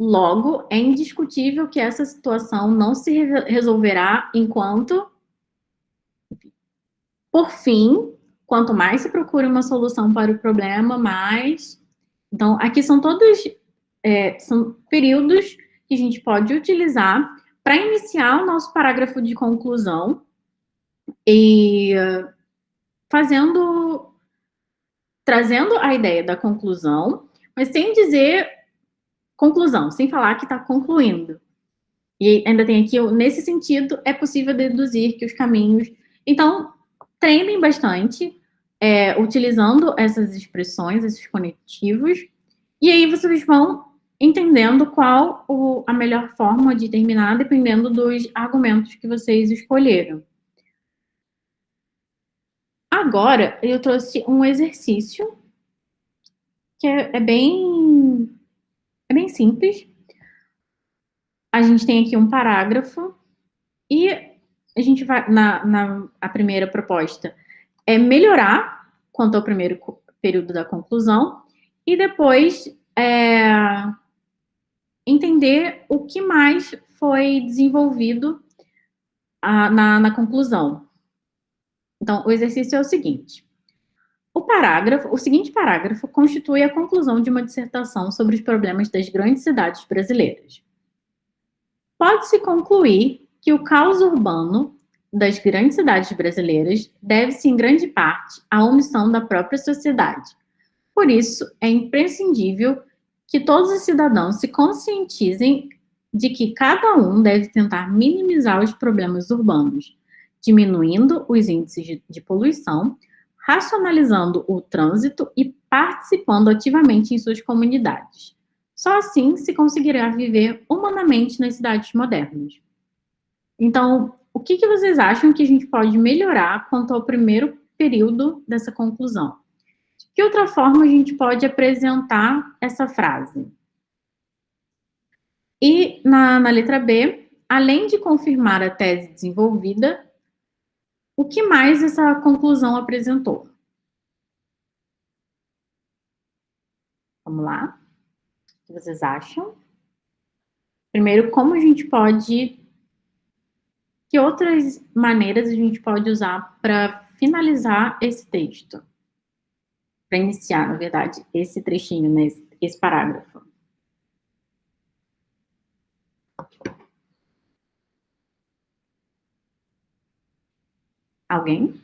Logo, é indiscutível que essa situação não se resolverá enquanto, por fim, quanto mais se procura uma solução para o problema, mais. Então, aqui são todos são períodos que a gente pode utilizar para iniciar o nosso parágrafo de conclusão e trazendo a ideia da conclusão, mas sem dizer conclusão, sem falar que está concluindo. E ainda tem aqui, nesse sentido, é possível deduzir que os caminhos. Então, treinem bastante, utilizando essas expressões, esses conectivos, e aí vocês vão entendendo qual a melhor forma de terminar, dependendo dos argumentos que vocês escolheram. Agora, eu trouxe um exercício que é bem simples. A gente tem aqui um parágrafo e a gente vai, a primeira proposta é melhorar quanto ao primeiro período da conclusão e depois entender o que mais foi desenvolvido na conclusão. Então, o exercício é o seguinte. O seguinte parágrafo constitui a conclusão de uma dissertação sobre os problemas das grandes cidades brasileiras. Pode-se concluir que o caos urbano das grandes cidades brasileiras deve-se, em grande parte, à omissão da própria sociedade. Por isso, é imprescindível que todos os cidadãos se conscientizem de que cada um deve tentar minimizar os problemas urbanos, diminuindo os índices de poluição, racionalizando o trânsito e participando ativamente em suas comunidades. Só assim se conseguirá viver humanamente nas cidades modernas. Então, o que vocês acham que a gente pode melhorar quanto ao primeiro período dessa conclusão? De que outra forma a gente pode apresentar essa frase? E na letra B, além de confirmar a tese desenvolvida, o que mais essa conclusão apresentou? Vamos lá? que vocês acham? Primeiro, como a gente pode... Que outras maneiras a gente pode usar para finalizar esse texto? Para iniciar, na verdade, esse trechinho, né, esse parágrafo. Alguém?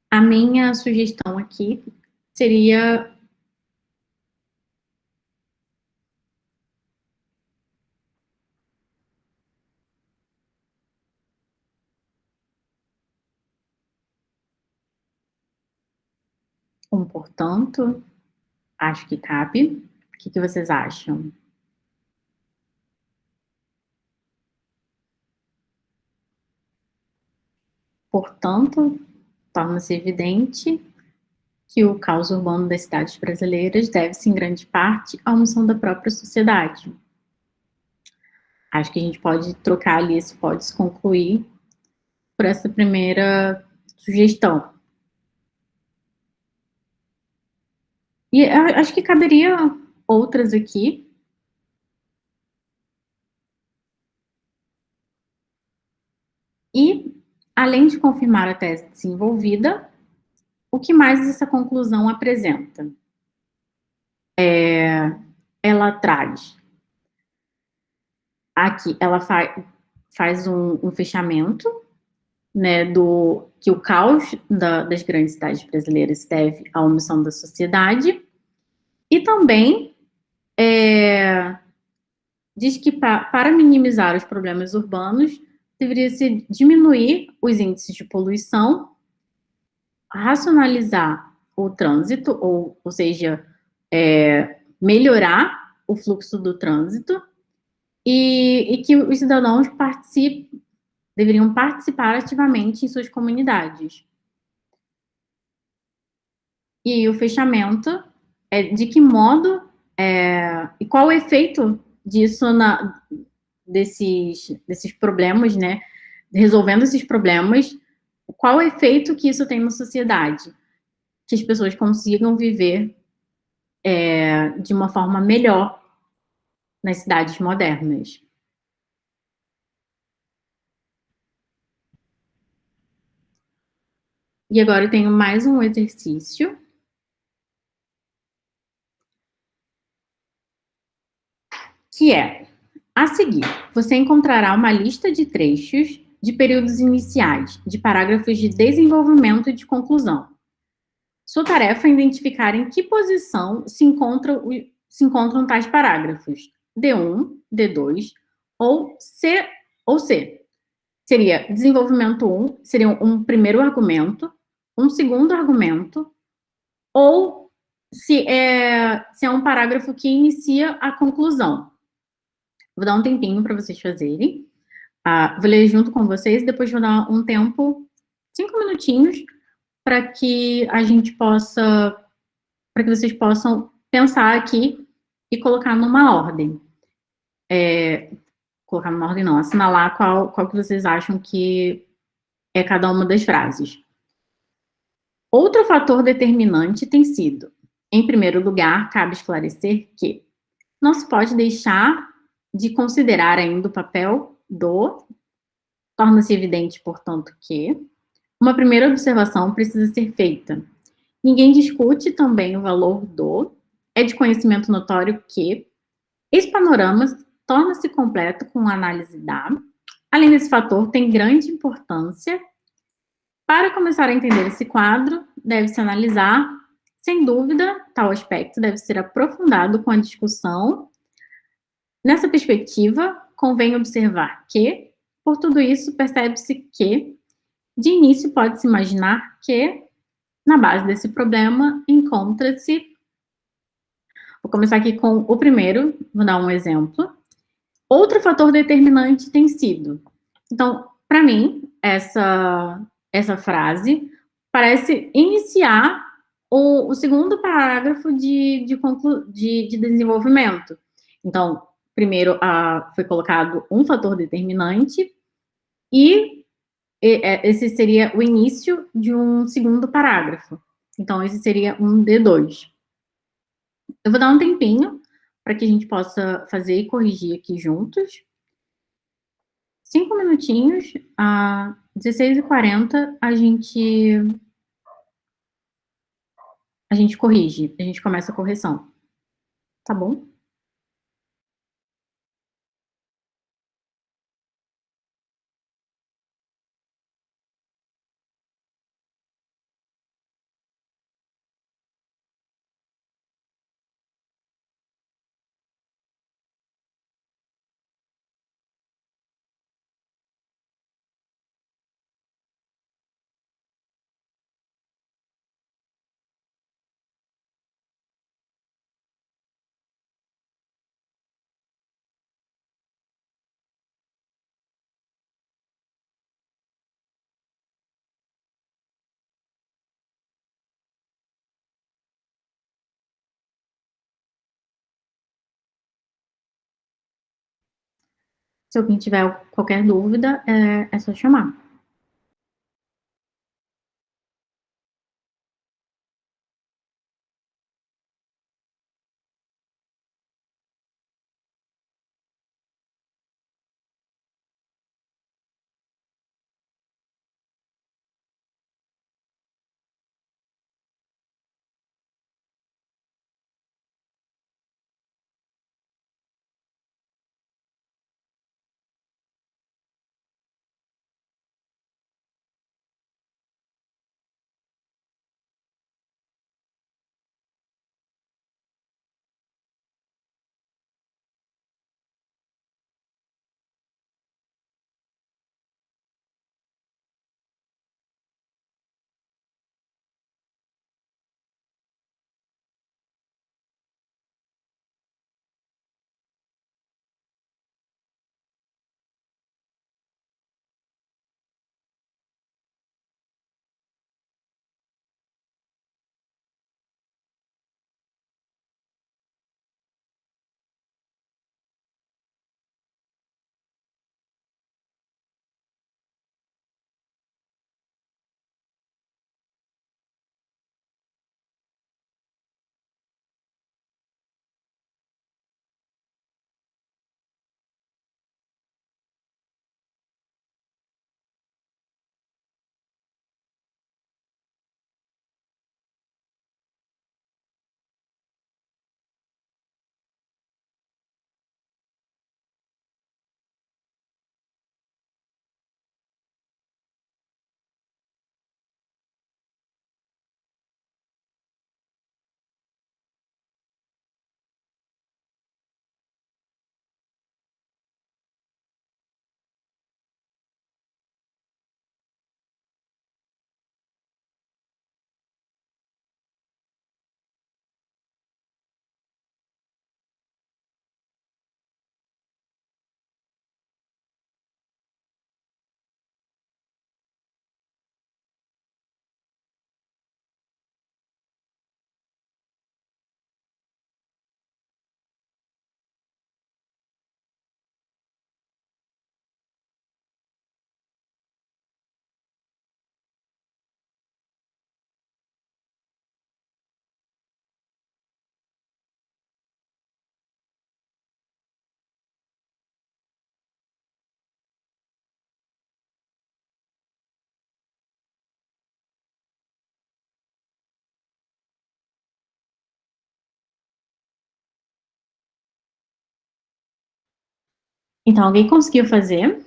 A minha sugestão aqui seria... portanto, acho que cabe. O que vocês acham? Portanto, torna-se evidente que o caos urbano das cidades brasileiras deve-se, em grande parte, à omissão da própria sociedade. Acho que a gente pode trocar ali esse pode se concluir por essa primeira sugestão. E acho que caberia outras aqui. E, além de confirmar a tese desenvolvida, o que mais essa conclusão apresenta? Ela traz... Aqui, ela faz um fechamento, né, que o caos das grandes cidades brasileiras se deve à omissão da sociedade, e também diz que para minimizar os problemas urbanos, deveria-se diminuir os índices de poluição, racionalizar o trânsito, ou seja, melhorar o fluxo do trânsito, e que os cidadãos deveriam participar ativamente em suas comunidades. E o fechamento é de que modo e qual o efeito disso desses problemas, né? Resolvendo esses problemas, qual o efeito que isso tem na sociedade? Que as pessoas consigam viver de uma forma melhor nas cidades modernas. E agora eu tenho mais um exercício, que é: a seguir, você encontrará uma lista de trechos de períodos iniciais, de parágrafos de desenvolvimento e de conclusão. Sua tarefa é identificar em que posição se encontram tais parágrafos, D1, D2 ou C. Seria desenvolvimento 1, seria um primeiro argumento, um segundo argumento, ou se é um parágrafo que inicia a conclusão. Vou dar um tempinho para vocês fazerem. Vou ler junto com vocês e depois vou dar um tempo, 5 minutinhos, para que a gente possa, para que vocês possam pensar aqui e colocar numa ordem. Colocar numa ordem não, assinalar qual que vocês acham que é cada uma das frases. Outro fator determinante tem sido: em primeiro lugar, cabe esclarecer que não se pode deixar de considerar ainda o papel do... Torna-se evidente, portanto, que uma primeira observação precisa ser feita. Ninguém discute também o valor do... É de conhecimento notório que esse panorama torna-se completo com a análise da... Além desse fator, tem grande importância. Para começar a entender esse quadro, deve-se analisar, sem dúvida, tal aspecto deve ser aprofundado com a discussão. Nessa perspectiva, convém observar que, por tudo isso, percebe-se que, de início, pode-se imaginar que, na base desse problema, encontra-se... Vou começar aqui com o primeiro, vou dar um exemplo. Outro fator determinante tem sido... Então, para mim, essa frase parece iniciar o segundo parágrafo de desenvolvimento. Então, primeiro foi colocado um fator determinante e esse seria o início de um segundo parágrafo. Então, esse seria um D2. Eu vou dar um tempinho para que a gente possa fazer e corrigir aqui juntos. 5 minutinhos, a 16h40, a gente corrige, a gente começa a correção. Tá bom? Se alguém tiver qualquer dúvida, é só chamar. Então, alguém conseguiu fazer?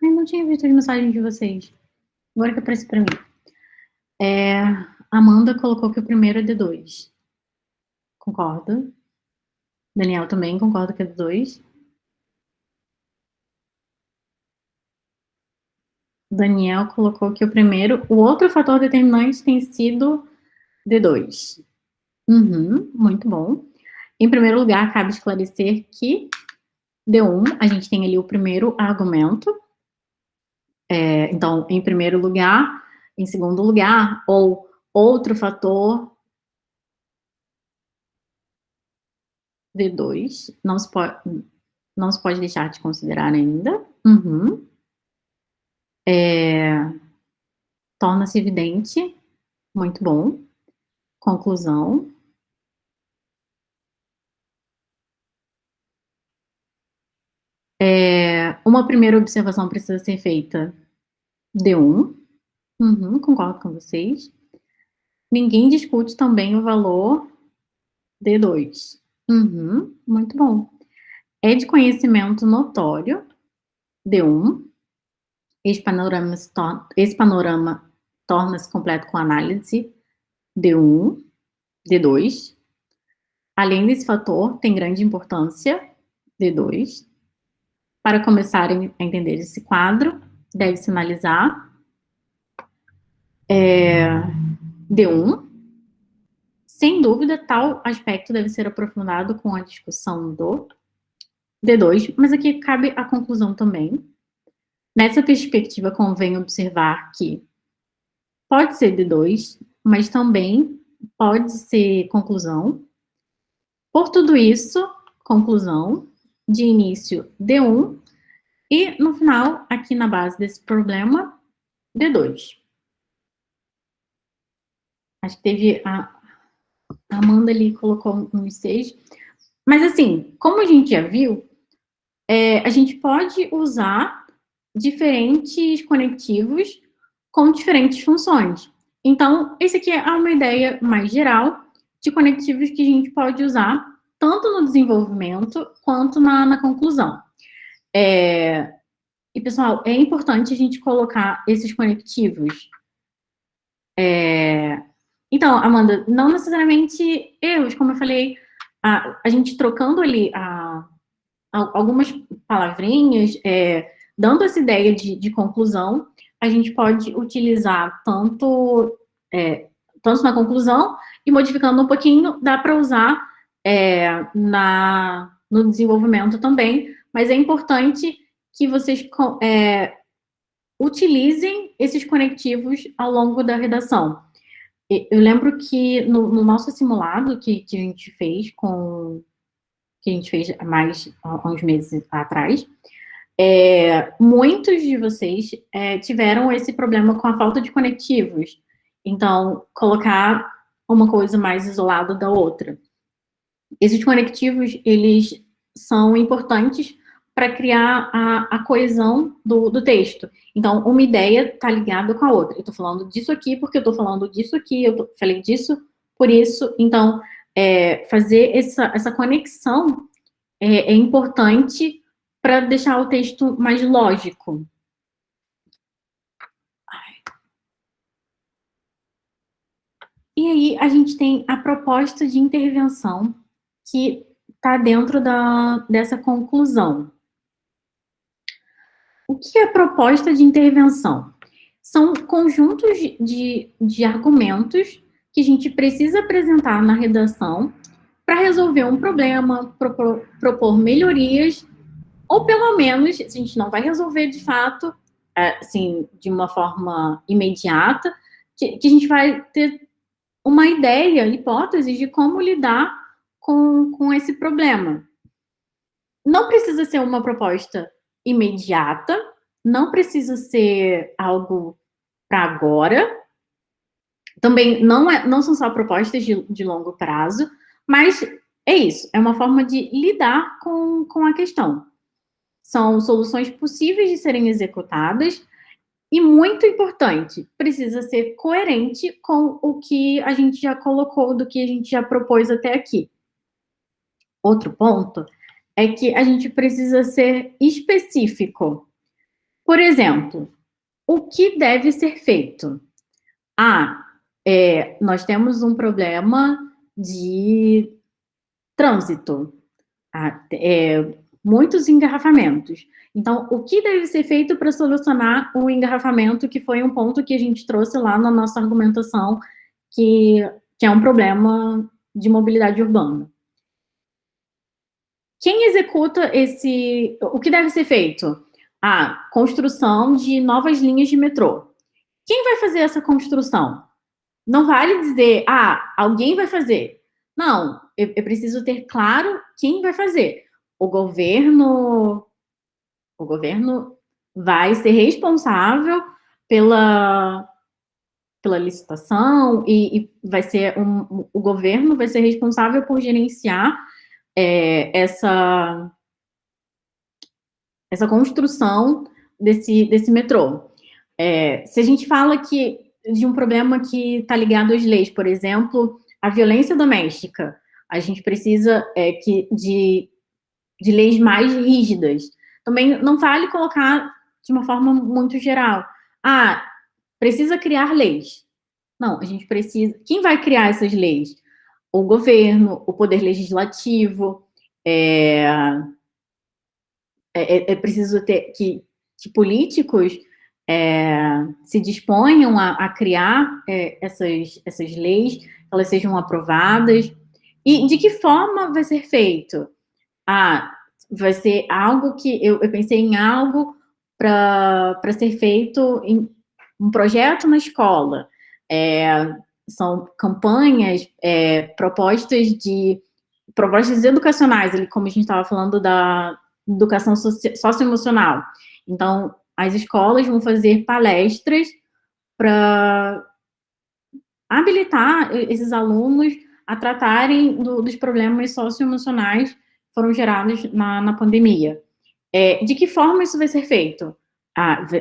Ai, não tinha visto as mensagens de vocês. Agora que apareceu pra mim. Amanda colocou que o primeiro é D2. Concordo. Daniel também concorda que é D2. Daniel colocou que o outro fator determinante tem sido D2. Muito bom. Em primeiro lugar, cabe esclarecer que D1, a gente tem ali o primeiro argumento. Então, em primeiro lugar, em segundo lugar, ou outro fator D2, não se pode deixar de considerar ainda. Torna-se evidente. Muito bom. Conclusão. Uma primeira observação precisa ser feita. D1. Concordo com vocês. Ninguém discute também o valor D2. Muito bom. É de conhecimento notório. D1. Esse panorama torna-se completo com análise. D1. D2. Além desse fator, tem grande importância. D2. Para começarem a entender esse quadro, deve-se analisar D1. Sem dúvida, tal aspecto deve ser aprofundado com a discussão do D2, mas aqui cabe a conclusão também. Nessa perspectiva, convém observar que pode ser D2, mas também pode ser conclusão. Por tudo isso, conclusão, de início D1, e no final, aqui na base desse problema, D2. Acho que teve a Amanda ali colocou uns 6. Mas assim, como a gente já viu, a gente pode usar diferentes conectivos com diferentes funções. Então, esse aqui é uma ideia mais geral de conectivos que a gente pode usar tanto no desenvolvimento quanto na conclusão. E, pessoal, é importante a gente colocar esses conectivos. Então, Amanda, não necessariamente erros, como eu falei, a gente trocando ali algumas palavrinhas, dando essa ideia de conclusão, a gente pode utilizar tanto na conclusão e modificando um pouquinho, dá para usar no desenvolvimento também, mas é importante que vocês utilizem esses conectivos ao longo da redação. Eu lembro que no nosso simulado que a gente fez mais há uns meses atrás, muitos de vocês tiveram esse problema com a falta de conectivos. Então, colocar uma coisa mais isolada da outra. Esses conectivos, eles são importantes para criar a coesão do texto. Então, uma ideia está ligada com a outra. Eu estou falando disso aqui porque eu estou falando disso aqui, falei disso por isso. Então, fazer essa conexão é importante para deixar o texto mais lógico. E aí, a gente tem a proposta de intervenção que está dentro dessa conclusão. O que é proposta de intervenção? São conjuntos de argumentos que a gente precisa apresentar na redação para resolver um problema, propor melhorias, ou pelo menos, a gente não vai resolver de fato, assim, de uma forma imediata, que a gente vai ter uma ideia, hipótese de como lidar com esse problema. Não precisa ser uma proposta imediata, não precisa ser algo para agora. Também não são só propostas de longo prazo, mas é isso, é uma forma de lidar com a questão. São soluções possíveis de serem executadas e, muito importante, precisa ser coerente com o que a gente já colocou, do que a gente já propôs até aqui. Outro ponto é que a gente precisa ser específico. Por exemplo, o que deve ser feito? Nós temos um problema de trânsito, muitos engarrafamentos. Então, o que deve ser feito para solucionar o engarrafamento, que foi um ponto que a gente trouxe lá na nossa argumentação, que é um problema de mobilidade urbana. Quem executa o que deve ser feito? Construção de novas linhas de metrô. Quem vai fazer essa construção? Não vale dizer, alguém vai fazer. Não, eu preciso ter claro quem vai fazer. O governo vai ser responsável pela licitação e vai ser o governo vai ser responsável por gerenciar essa construção desse metrô. Se a gente fala de um problema que está ligado às leis, por exemplo, a violência doméstica, a gente precisa de leis mais rígidas. Também não vale colocar de uma forma muito geral. Precisa criar leis. Não, a gente precisa... Quem vai criar essas leis? O governo, o poder legislativo. É preciso ter que políticos se disponham a criar essas leis, elas sejam aprovadas. E de que forma vai ser feito? Vai ser algo que... Eu pensei em algo para ser feito em um projeto na escola. São campanhas, propostas educacionais, como a gente estava falando da educação socioemocional. Então, as escolas vão fazer palestras para habilitar esses alunos a tratarem dos problemas socioemocionais que foram gerados na pandemia. De que forma isso vai ser feito?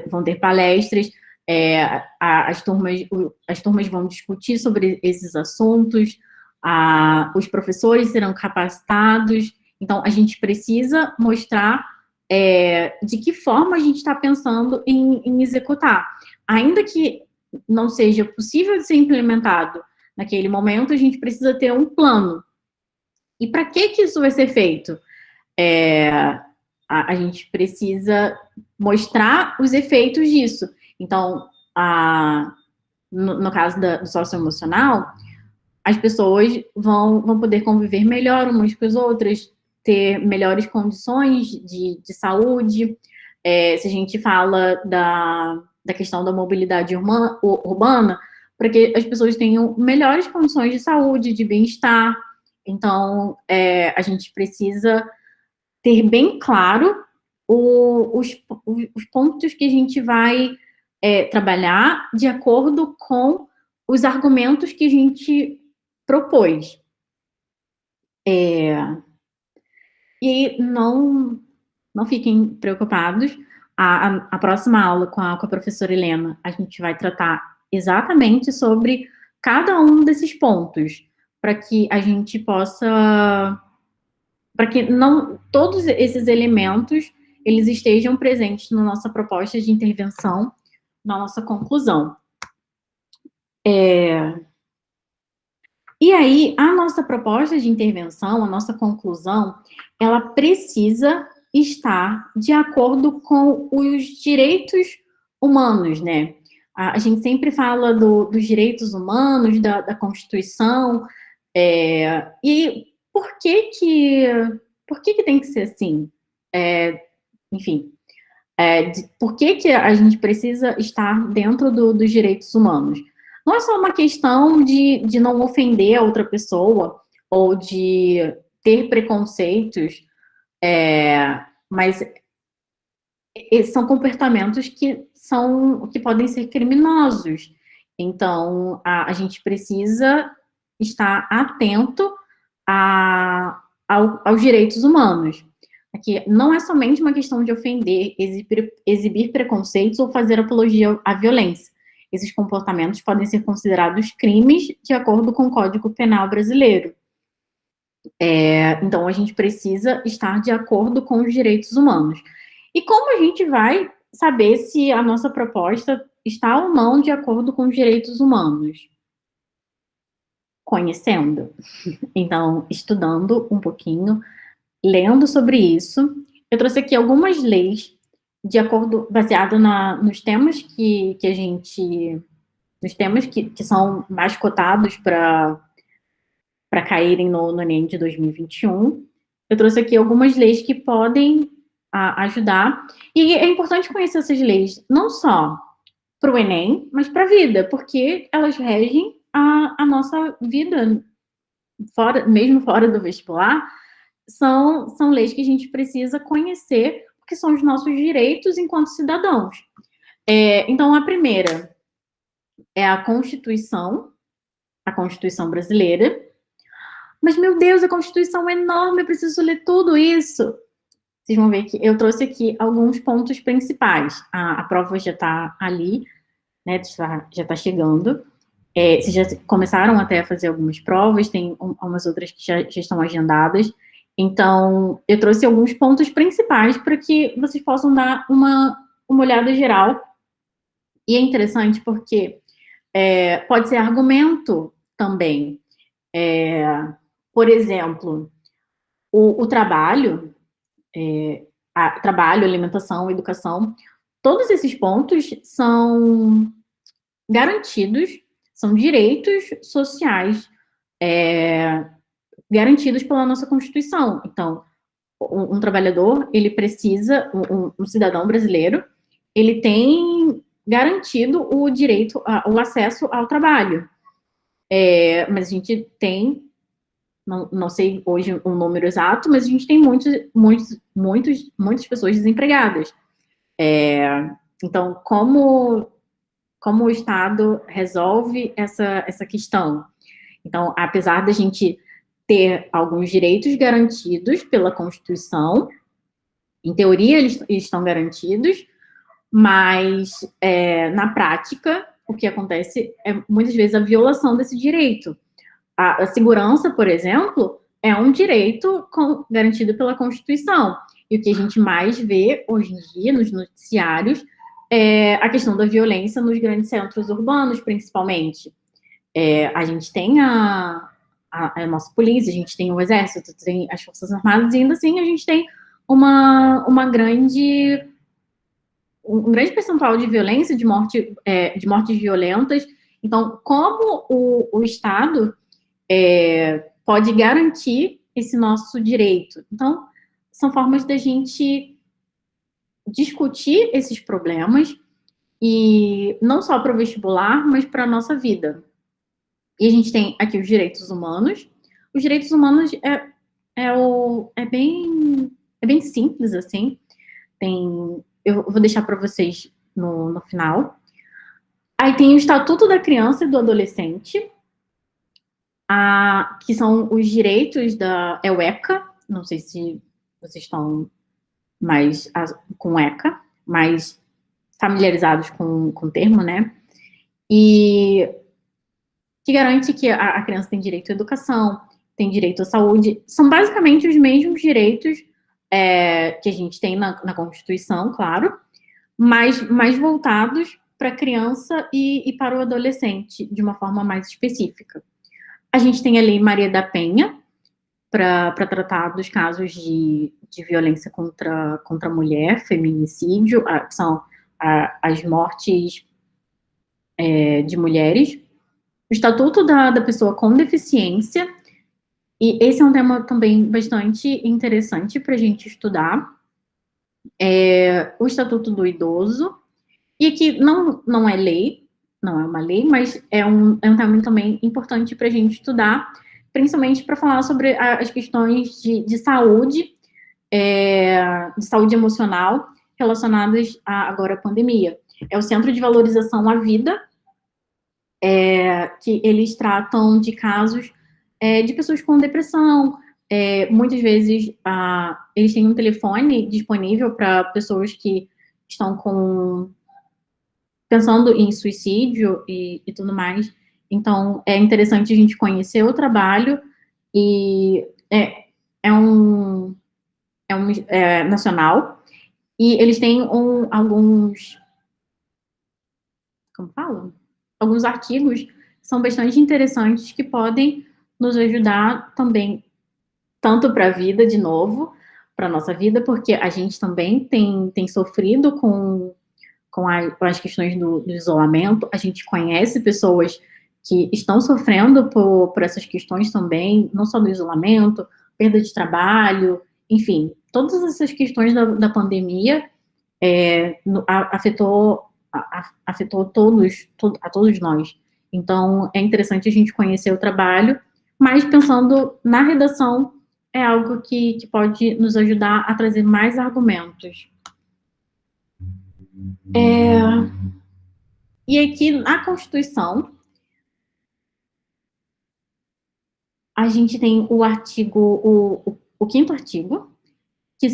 Vão ter palestras, as turmas vão discutir sobre esses assuntos, os professores serão capacitados. Então, a gente precisa mostrar de que forma a gente está pensando em executar. Ainda que não seja possível de ser implementado naquele momento, a gente precisa ter um plano. E para que isso vai ser feito? A gente precisa mostrar os efeitos disso. Então, no caso do socioemocional, as pessoas vão poder conviver melhor umas com as outras, ter melhores condições de saúde. Se a gente fala da questão da mobilidade urbana, para que as pessoas tenham melhores condições de saúde, de bem-estar. Então, a gente precisa ter bem claro os pontos que a gente vai trabalhar de acordo com os argumentos que a gente propôs. E não fiquem preocupados. A próxima aula com a professora Helena, a gente vai tratar exatamente sobre cada um desses pontos, para que a gente possa... para que todos esses elementos eles estejam presentes na nossa proposta de intervenção, na nossa conclusão. E aí, a nossa proposta de intervenção, a nossa conclusão, ela precisa estar de acordo com os direitos humanos, né? A gente sempre fala dos direitos humanos, da Constituição, e por que tem que ser assim? Enfim, por que a gente precisa estar dentro dos direitos humanos? Não é só uma questão de não ofender a outra pessoa ou de ter preconceitos, mas são comportamentos que podem ser criminosos. Então, a gente precisa estar atento aos direitos humanos. Aqui não é somente uma questão de ofender, exibir preconceitos ou fazer apologia à violência. Esses comportamentos podem ser considerados crimes de acordo com o Código Penal brasileiro. Então, a gente precisa estar de acordo com os direitos humanos. E como a gente vai saber se a nossa proposta está ou não de acordo com os direitos humanos. Conhecendo. Então, estudando um pouquinho, lendo sobre isso. Eu trouxe aqui algumas leis de acordo, baseado nos temas que a gente, nos temas que são mais cotados para caírem no Enem de 2021. Eu trouxe aqui algumas leis que podem ajudar. E é importante conhecer essas leis, não só para o Enem, mas para a vida, porque elas regem a nossa vida, mesmo fora do vestibular. São leis que a gente precisa conhecer, porque são os nossos direitos enquanto cidadãos. Então, a primeira é a Constituição brasileira. Mas, meu Deus, a Constituição é enorme, eu preciso ler tudo isso. Vocês vão ver que eu trouxe aqui alguns pontos principais. A prova já está ali, né, já está chegando. Vocês já começaram até a fazer algumas provas, tem umas outras que já estão agendadas. Então, eu trouxe alguns pontos principais para que vocês possam dar uma olhada geral. E é interessante porque pode ser argumento também. Por exemplo, o trabalho, trabalho, alimentação, educação, todos esses pontos são garantidos, são direitos sociais garantidos pela nossa Constituição. Então, um trabalhador, ele precisa, um cidadão brasileiro, ele tem garantido o direito, o acesso ao trabalho. Mas a gente tem, não sei hoje o número exato, mas a gente tem muitas pessoas desempregadas. Então, como o Estado resolve essa questão? Então, apesar da gente ter alguns direitos garantidos pela Constituição, em teoria eles estão garantidos, mas na prática o que acontece é muitas vezes a violação desse direito. A segurança, por exemplo, é um direito garantido pela Constituição, e o que a gente mais vê hoje em dia nos noticiários é a questão da violência nos grandes centros urbanos, principalmente. A gente tem a nossa polícia, a gente tem o exército, tem as forças armadas, e ainda assim a gente tem um grande percentual de violência, de mortes violentas. Então, como o Estado pode garantir esse nosso direito? Então, são formas da gente discutir esses problemas, e não só para o vestibular, mas para a nossa vida. E a gente tem aqui os direitos humanos. Os direitos humanos é bem simples, assim. Eu vou deixar para vocês no final. Aí tem o Estatuto da Criança e do Adolescente, que são os direitos o ECA, não sei se vocês estão mais com ECA, mais familiarizados com o termo, né? E que garante que a criança tem direito à educação, tem direito à saúde. São basicamente os mesmos direitos que a gente tem na Constituição, claro, mas mais voltados para a criança e para o adolescente, de uma forma mais específica. A gente tem a Lei Maria da Penha, para tratar dos casos de violência contra a mulher, feminicídio, que são as mortes de mulheres. O Estatuto da Pessoa com Deficiência, e esse é um tema também bastante interessante para a gente estudar. O Estatuto do Idoso, e que não é lei, não é uma lei, mas é um tema também importante para a gente estudar, principalmente para falar sobre as questões de saúde emocional relacionadas agora à pandemia. É o Centro de Valorização à Vida, que eles tratam de casos de pessoas com depressão. Muitas vezes eles têm um telefone disponível para pessoas que estão pensando em suicídio e tudo mais. Então, é interessante a gente conhecer o trabalho, e é nacional, E eles têm alguns, como fala? Alguns artigos que são bastante interessantes que podem nos ajudar também, tanto para a vida, de novo, para a nossa vida, porque a gente também tem sofrido com as questões do isolamento, a gente conhece pessoas que estão sofrendo por essas questões também, não só do isolamento, perda de trabalho, enfim, todas essas questões da pandemia afetou a todos nós. Então, é interessante a gente conhecer o trabalho, mas pensando na redação, é algo que pode nos ajudar a trazer mais argumentos. E aqui, na Constituição, a gente tem o artigo, o quinto artigo, que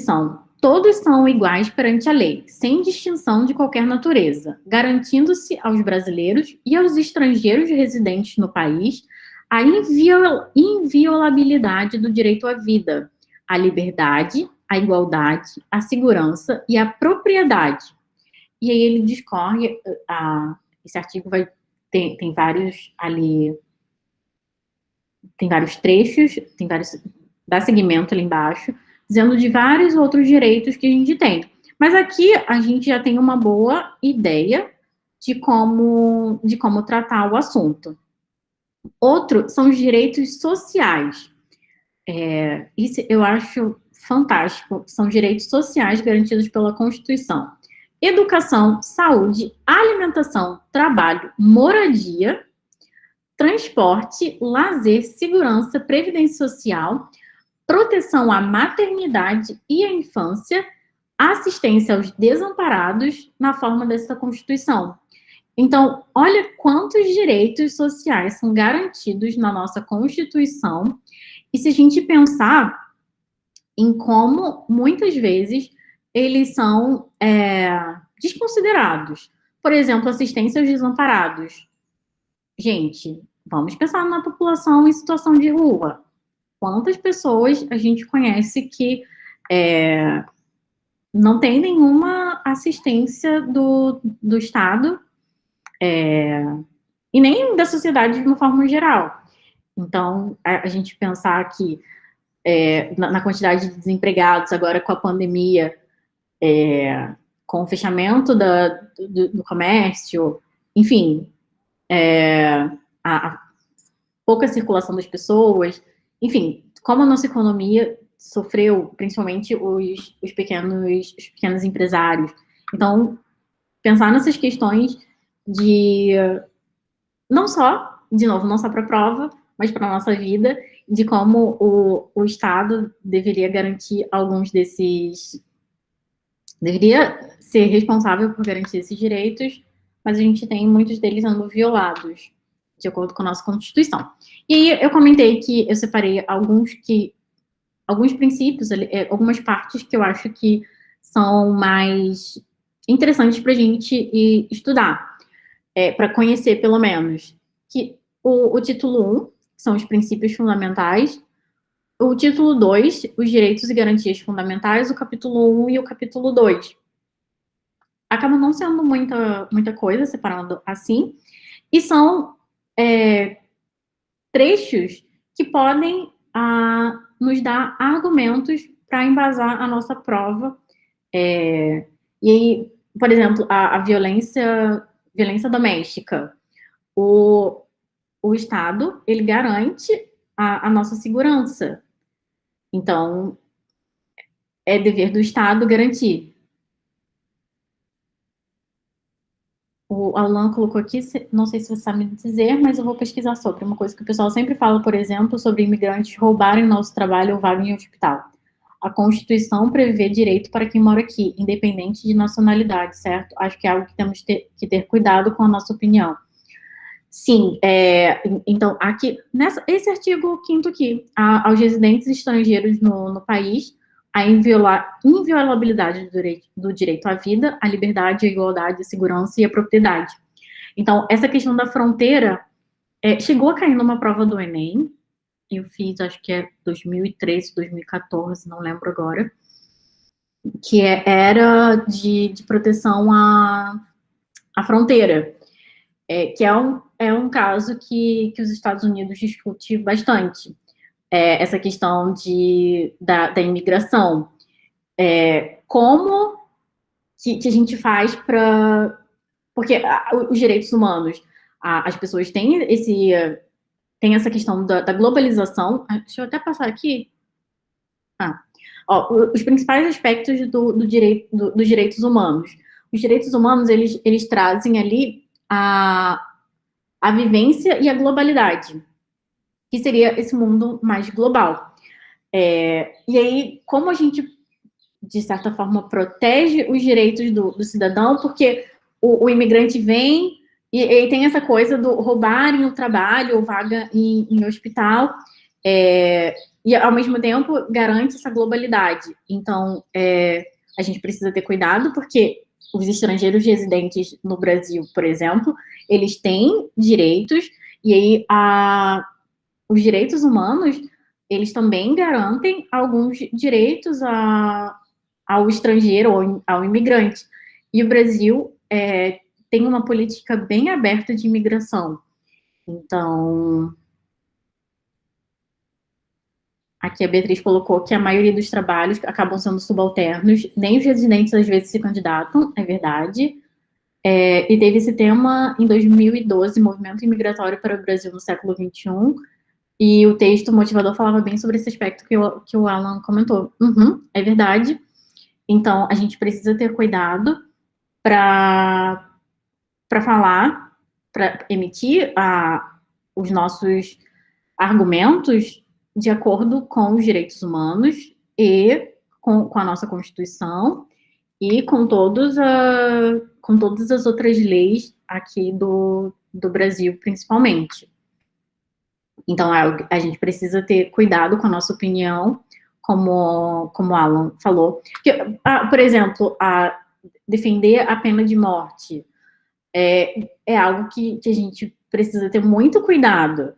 todos são iguais perante a lei, sem distinção de qualquer natureza, garantindo-se aos brasileiros e aos estrangeiros residentes no país a inviolabilidade do direito à vida, à liberdade, à igualdade, à segurança e à propriedade. E aí ele discorre, esse artigo tem vários ali, tem vários trechos, dá seguimento ali embaixo, dizendo de vários outros direitos que a gente tem. Mas aqui a gente já tem uma boa ideia de como tratar o assunto. Outro são os direitos sociais. Isso eu acho fantástico. São direitos sociais garantidos pela Constituição. Educação, saúde, alimentação, trabalho, moradia, transporte, lazer, segurança, previdência social, proteção à maternidade e à infância, assistência aos desamparados na forma dessa Constituição. Então, olha quantos direitos sociais são garantidos na nossa Constituição, e se a gente pensar em como, muitas vezes, eles são desconsiderados. Por exemplo, assistência aos desamparados. Gente, vamos pensar na população em situação de rua. Quantas pessoas a gente conhece que não tem nenhuma assistência do Estado e nem da sociedade de uma forma geral. Então, a gente pensar que na quantidade de desempregados, agora com a pandemia, com o fechamento do comércio, enfim, a pouca circulação das pessoas, enfim, como a nossa economia sofreu, principalmente os pequenos empresários. Então, pensar nessas questões de, não só, de novo, não só para a prova, mas para a nossa vida, de como o Estado deveria garantir alguns desses... Deveria ser responsável por garantir esses direitos, mas a gente tem muitos deles sendo violados, de acordo com a nossa Constituição. E aí eu comentei que eu separei alguns princípios, algumas partes que eu acho que são mais interessantes para a gente estudar, para conhecer, pelo menos. Que o título 1 são os princípios fundamentais, o título 2, os direitos e garantias fundamentais, o capítulo 1 e o capítulo 2. Acaba não sendo muita coisa, separando assim, e são trechos que podem nos dar argumentos para embasar a nossa prova. E aí, por exemplo, a violência doméstica. O Estado, ele garante a nossa segurança. Então, é dever do Estado garantir. O Alan colocou aqui, não sei se você sabe me dizer, mas eu vou pesquisar sobre. Uma coisa que o pessoal sempre fala, por exemplo, sobre imigrantes roubarem nosso trabalho ou vaga em hospital. A Constituição prevê direito para quem mora aqui, independente de nacionalidade, certo? Acho que é algo que temos que ter cuidado com a nossa opinião. Sim, então, aqui, esse artigo 5º aqui, aos residentes estrangeiros no país, a inviolabilidade do direito à vida, à liberdade, à igualdade, à segurança e à propriedade. Então, essa questão da fronteira chegou a cair numa prova do Enem, eu fiz, acho que 2013, 2014, não lembro agora, que era de proteção à fronteira, que é um caso que os Estados Unidos discute bastante, essa questão da imigração. Como que a gente faz para... Porque os direitos humanos, as pessoas têm essa questão da globalização. Deixa eu até passar aqui. Os principais aspectos dos direitos humanos. Os direitos humanos, eles trazem ali a vivência e a globalidade, que seria esse mundo mais global. E aí, como a gente, de certa forma, protege os direitos do cidadão, porque o imigrante vem e tem essa coisa do roubarem o trabalho ou vaga em hospital, e, ao mesmo tempo, garante essa globalidade. Então, a gente precisa ter cuidado, porque os estrangeiros residentes no Brasil, por exemplo, eles têm direitos, e aí os direitos humanos, eles também garantem alguns direitos ao estrangeiro ou ao imigrante. E o Brasil tem uma política bem aberta de imigração. Então, aqui a Beatriz colocou que a maioria dos trabalhos acabam sendo subalternos, nem os residentes às vezes se candidatam, é verdade. E teve esse tema em 2012, Movimento Imigratório para o Brasil no século XXI, e o texto motivador falava bem sobre esse aspecto que o Alan comentou. É verdade. Então, a gente precisa ter cuidado para falar, para emitir os nossos argumentos de acordo com os direitos humanos e com a nossa Constituição e com todas as outras leis aqui do Brasil, principalmente. Então, a gente precisa ter cuidado com a nossa opinião, como o Alan falou. Por exemplo, defender a pena de morte é algo que a gente precisa ter muito cuidado.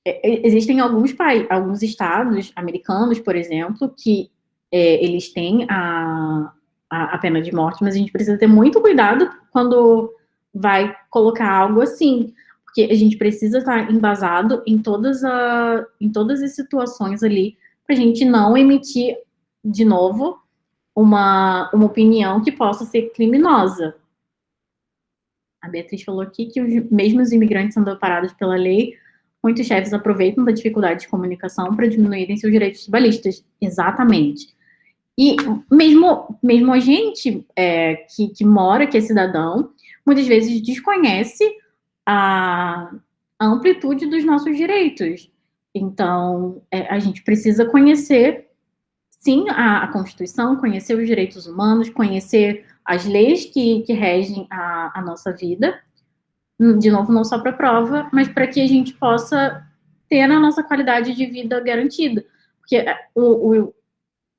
Existem alguns estados americanos, por exemplo, que eles têm a pena de morte, mas a gente precisa ter muito cuidado quando vai colocar algo assim, porque a gente precisa estar embasado em todas as situações ali, para a gente não emitir, de novo, uma opinião que possa ser criminosa. A Beatriz falou aqui que mesmo os imigrantes sendo amparados pela lei, muitos chefes aproveitam da dificuldade de comunicação para diminuírem seus direitos trabalhistas. Exatamente. E mesmo a gente que mora, que é cidadão, muitas vezes desconhece a amplitude dos nossos direitos. Então, a gente precisa conhecer, sim, a Constituição, conhecer os direitos humanos, conhecer as leis que regem a nossa vida, de novo, não só para a prova, mas para que a gente possa ter a nossa qualidade de vida garantida. Porque,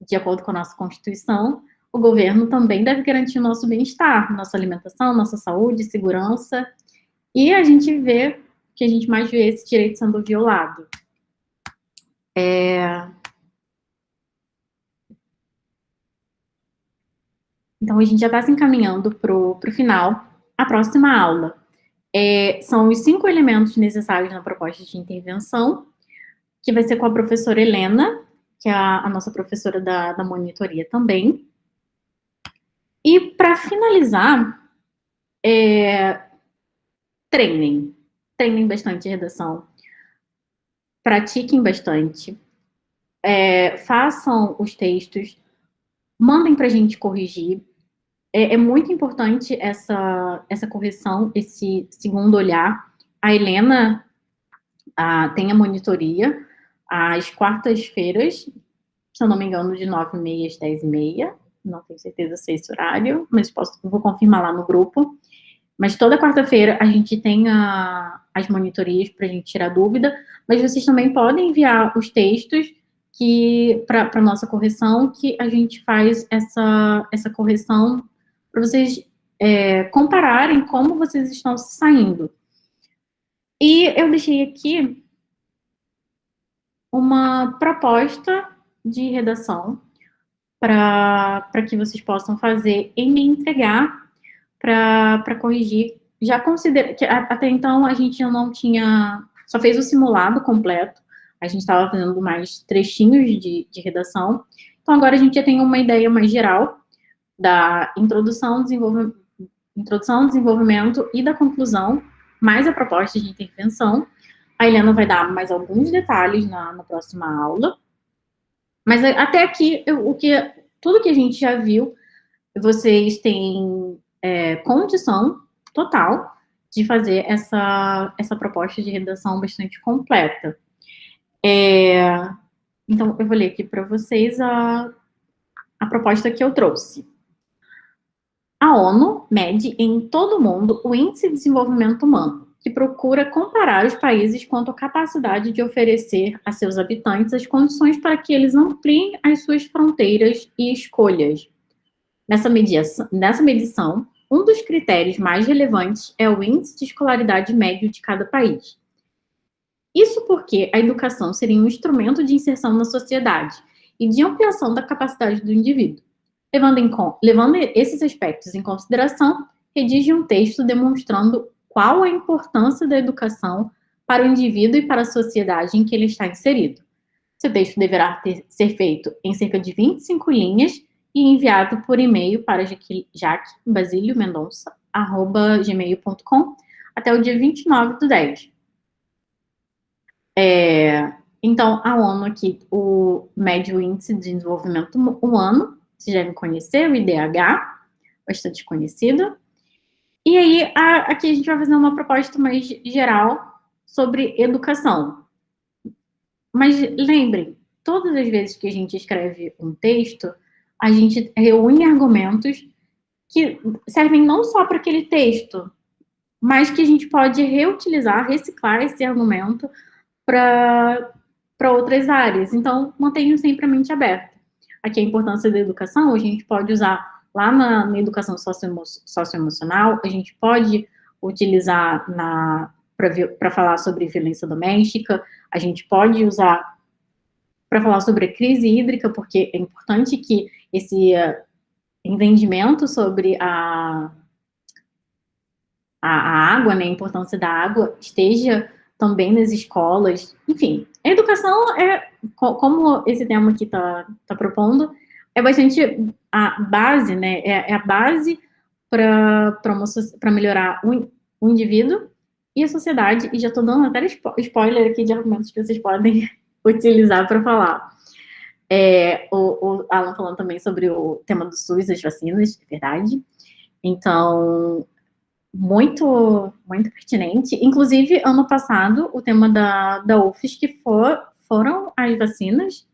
de acordo com a nossa Constituição, o governo também deve garantir o nosso bem-estar, nossa alimentação, nossa saúde, segurança, e a gente vê, que a gente mais vê esse direito sendo violado. Então, a gente já está se encaminhando para o final. A próxima aula são os 5 elementos necessários na proposta de intervenção, que vai ser com a professora Helena, que é a nossa professora da monitoria também. E, para finalizar, treinem bastante redação, pratiquem bastante, façam os textos, mandem para a gente corrigir. É muito importante essa correção, esse segundo olhar. A Helena tem a monitoria às quartas-feiras, se eu não me engano, de 9h30 às 10h30. Não tenho certeza se é esse horário, mas vou confirmar lá no grupo. Mas toda quarta-feira a gente tem as monitorias para a gente tirar dúvida, mas vocês também podem enviar os textos para a nossa correção, que a gente faz essa correção para vocês compararem como vocês estão se saindo. E eu deixei aqui uma proposta de redação para que vocês possam fazer e me entregar para corrigir. Já considera que até então a gente não tinha, só fez o simulado completo, a gente estava fazendo mais trechinhos de redação, então agora a gente já tem uma ideia mais geral da introdução, desenvolvimento e da conclusão, mais a proposta de intervenção. A Helena vai dar mais alguns detalhes na próxima aula, mas até aqui, tudo que a gente já viu, vocês têm condição total de fazer essa proposta de redação bastante completa. Então, eu vou ler aqui para vocês a proposta que eu trouxe. A ONU mede em todo o mundo o Índice de Desenvolvimento Humano, que procura comparar os países quanto à capacidade de oferecer a seus habitantes as condições para que eles ampliem as suas fronteiras e escolhas. Nessa medição, um dos critérios mais relevantes é o índice de escolaridade médio de cada país. Isso porque a educação seria um instrumento de inserção na sociedade e de ampliação da capacidade do indivíduo. Levando esses aspectos em consideração, redige um texto demonstrando qual a importância da educação para o indivíduo e para a sociedade em que ele está inserido. Seu texto deverá ser feito em cerca de 25 linhas e enviado por e-mail para jaquebasilio.mendonça@gmail.com até o dia 29/10. Então, a ONU aqui, o Médio Índice de Desenvolvimento Humano, vocês devem conhecer, o IDH, bastante conhecido. E aí, aqui a gente vai fazer uma proposta mais geral sobre educação. Mas lembrem, todas as vezes que a gente escreve um texto, a gente reúne argumentos que servem não só para aquele texto, mas que a gente pode reutilizar, reciclar esse argumento para outras áreas. Então, mantenham sempre a mente aberta. Aqui a importância da educação, a gente pode usar lá na educação socioemocional, a gente pode utilizar para falar sobre violência doméstica, a gente pode usar para falar sobre a crise hídrica, porque é importante que esse entendimento sobre a água, né, a importância da água, esteja também nas escolas. Enfim, a educação como esse tema aqui está propondo, é bastante a base, né, é a base para melhorar o indivíduo e a sociedade, e já estou dando até spoiler aqui de argumentos que vocês podem utilizar para falar. O Alan falando também sobre o tema do SUS, as vacinas, é verdade. Então, muito, muito pertinente. Inclusive, ano passado, o tema da UFSC foram as vacinas.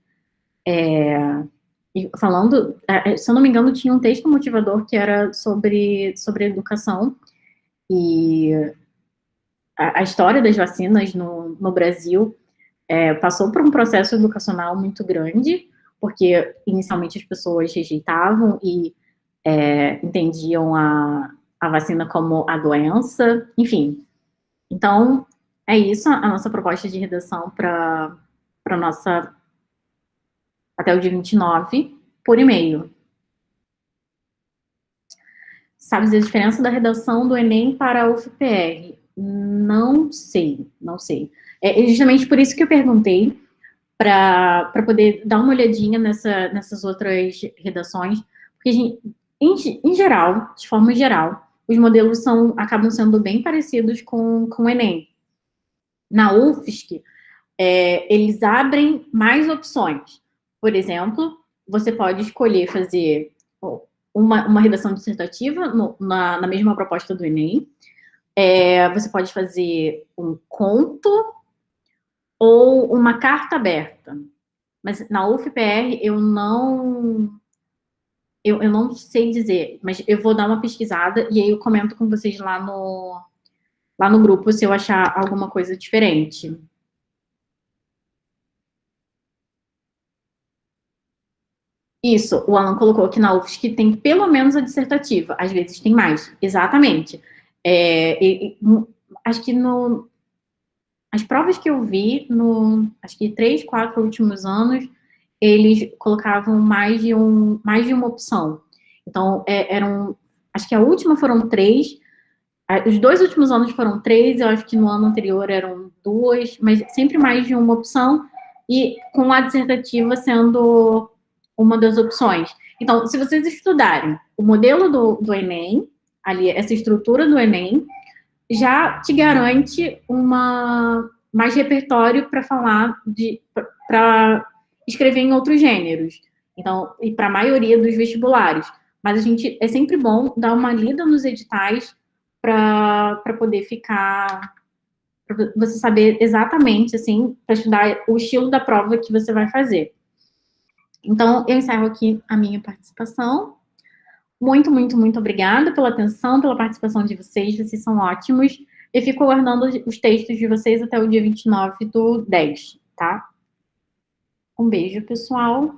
E falando, se eu não me engano, tinha um texto motivador que era sobre educação e a história das vacinas no Brasil passou por um processo educacional muito grande, porque inicialmente as pessoas rejeitavam e entendiam a vacina como a doença, enfim. Então, é isso a nossa proposta de redação para nossa até o dia 29, por e-mail. Sabe a diferença da redação do Enem para a UFPR? Não sei. É justamente por isso que eu perguntei, para poder dar uma olhadinha nessas outras redações, porque, em geral, de forma geral, os modelos acabam sendo bem parecidos com o Enem. Na UFSC, eles abrem mais opções. Por exemplo, você pode escolher fazer uma redação dissertativa na mesma proposta do Enem. Você pode fazer um conto ou uma carta aberta. Mas na UFPR eu não sei dizer, mas eu vou dar uma pesquisada e aí eu comento com vocês lá no grupo se eu achar alguma coisa diferente. Isso, o Alan colocou aqui na UFSC que tem pelo menos a dissertativa, às vezes tem mais, exatamente. Acho que as provas que eu vi, acho que 3, 4 últimos anos, eles colocavam mais de uma opção. Então, acho que a última foram 3, os 2 últimos anos foram 3, eu acho que no ano anterior eram 2, mas sempre mais de uma opção, e com a dissertativa sendo uma das opções. Então, se vocês estudarem o modelo do Enem, ali, essa estrutura do Enem, já te garante mais repertório para falar, para escrever em outros gêneros. Então, e para a maioria dos vestibulares. Mas é sempre bom dar uma lida nos editais para poder ficar, para você saber exatamente, assim, para estudar o estilo da prova que você vai fazer. Então, eu encerro aqui a minha participação. Muito, muito, muito obrigada pela atenção, pela participação de vocês são ótimos. Eu fico aguardando os textos de vocês até o dia 29/10, tá? Um beijo, pessoal.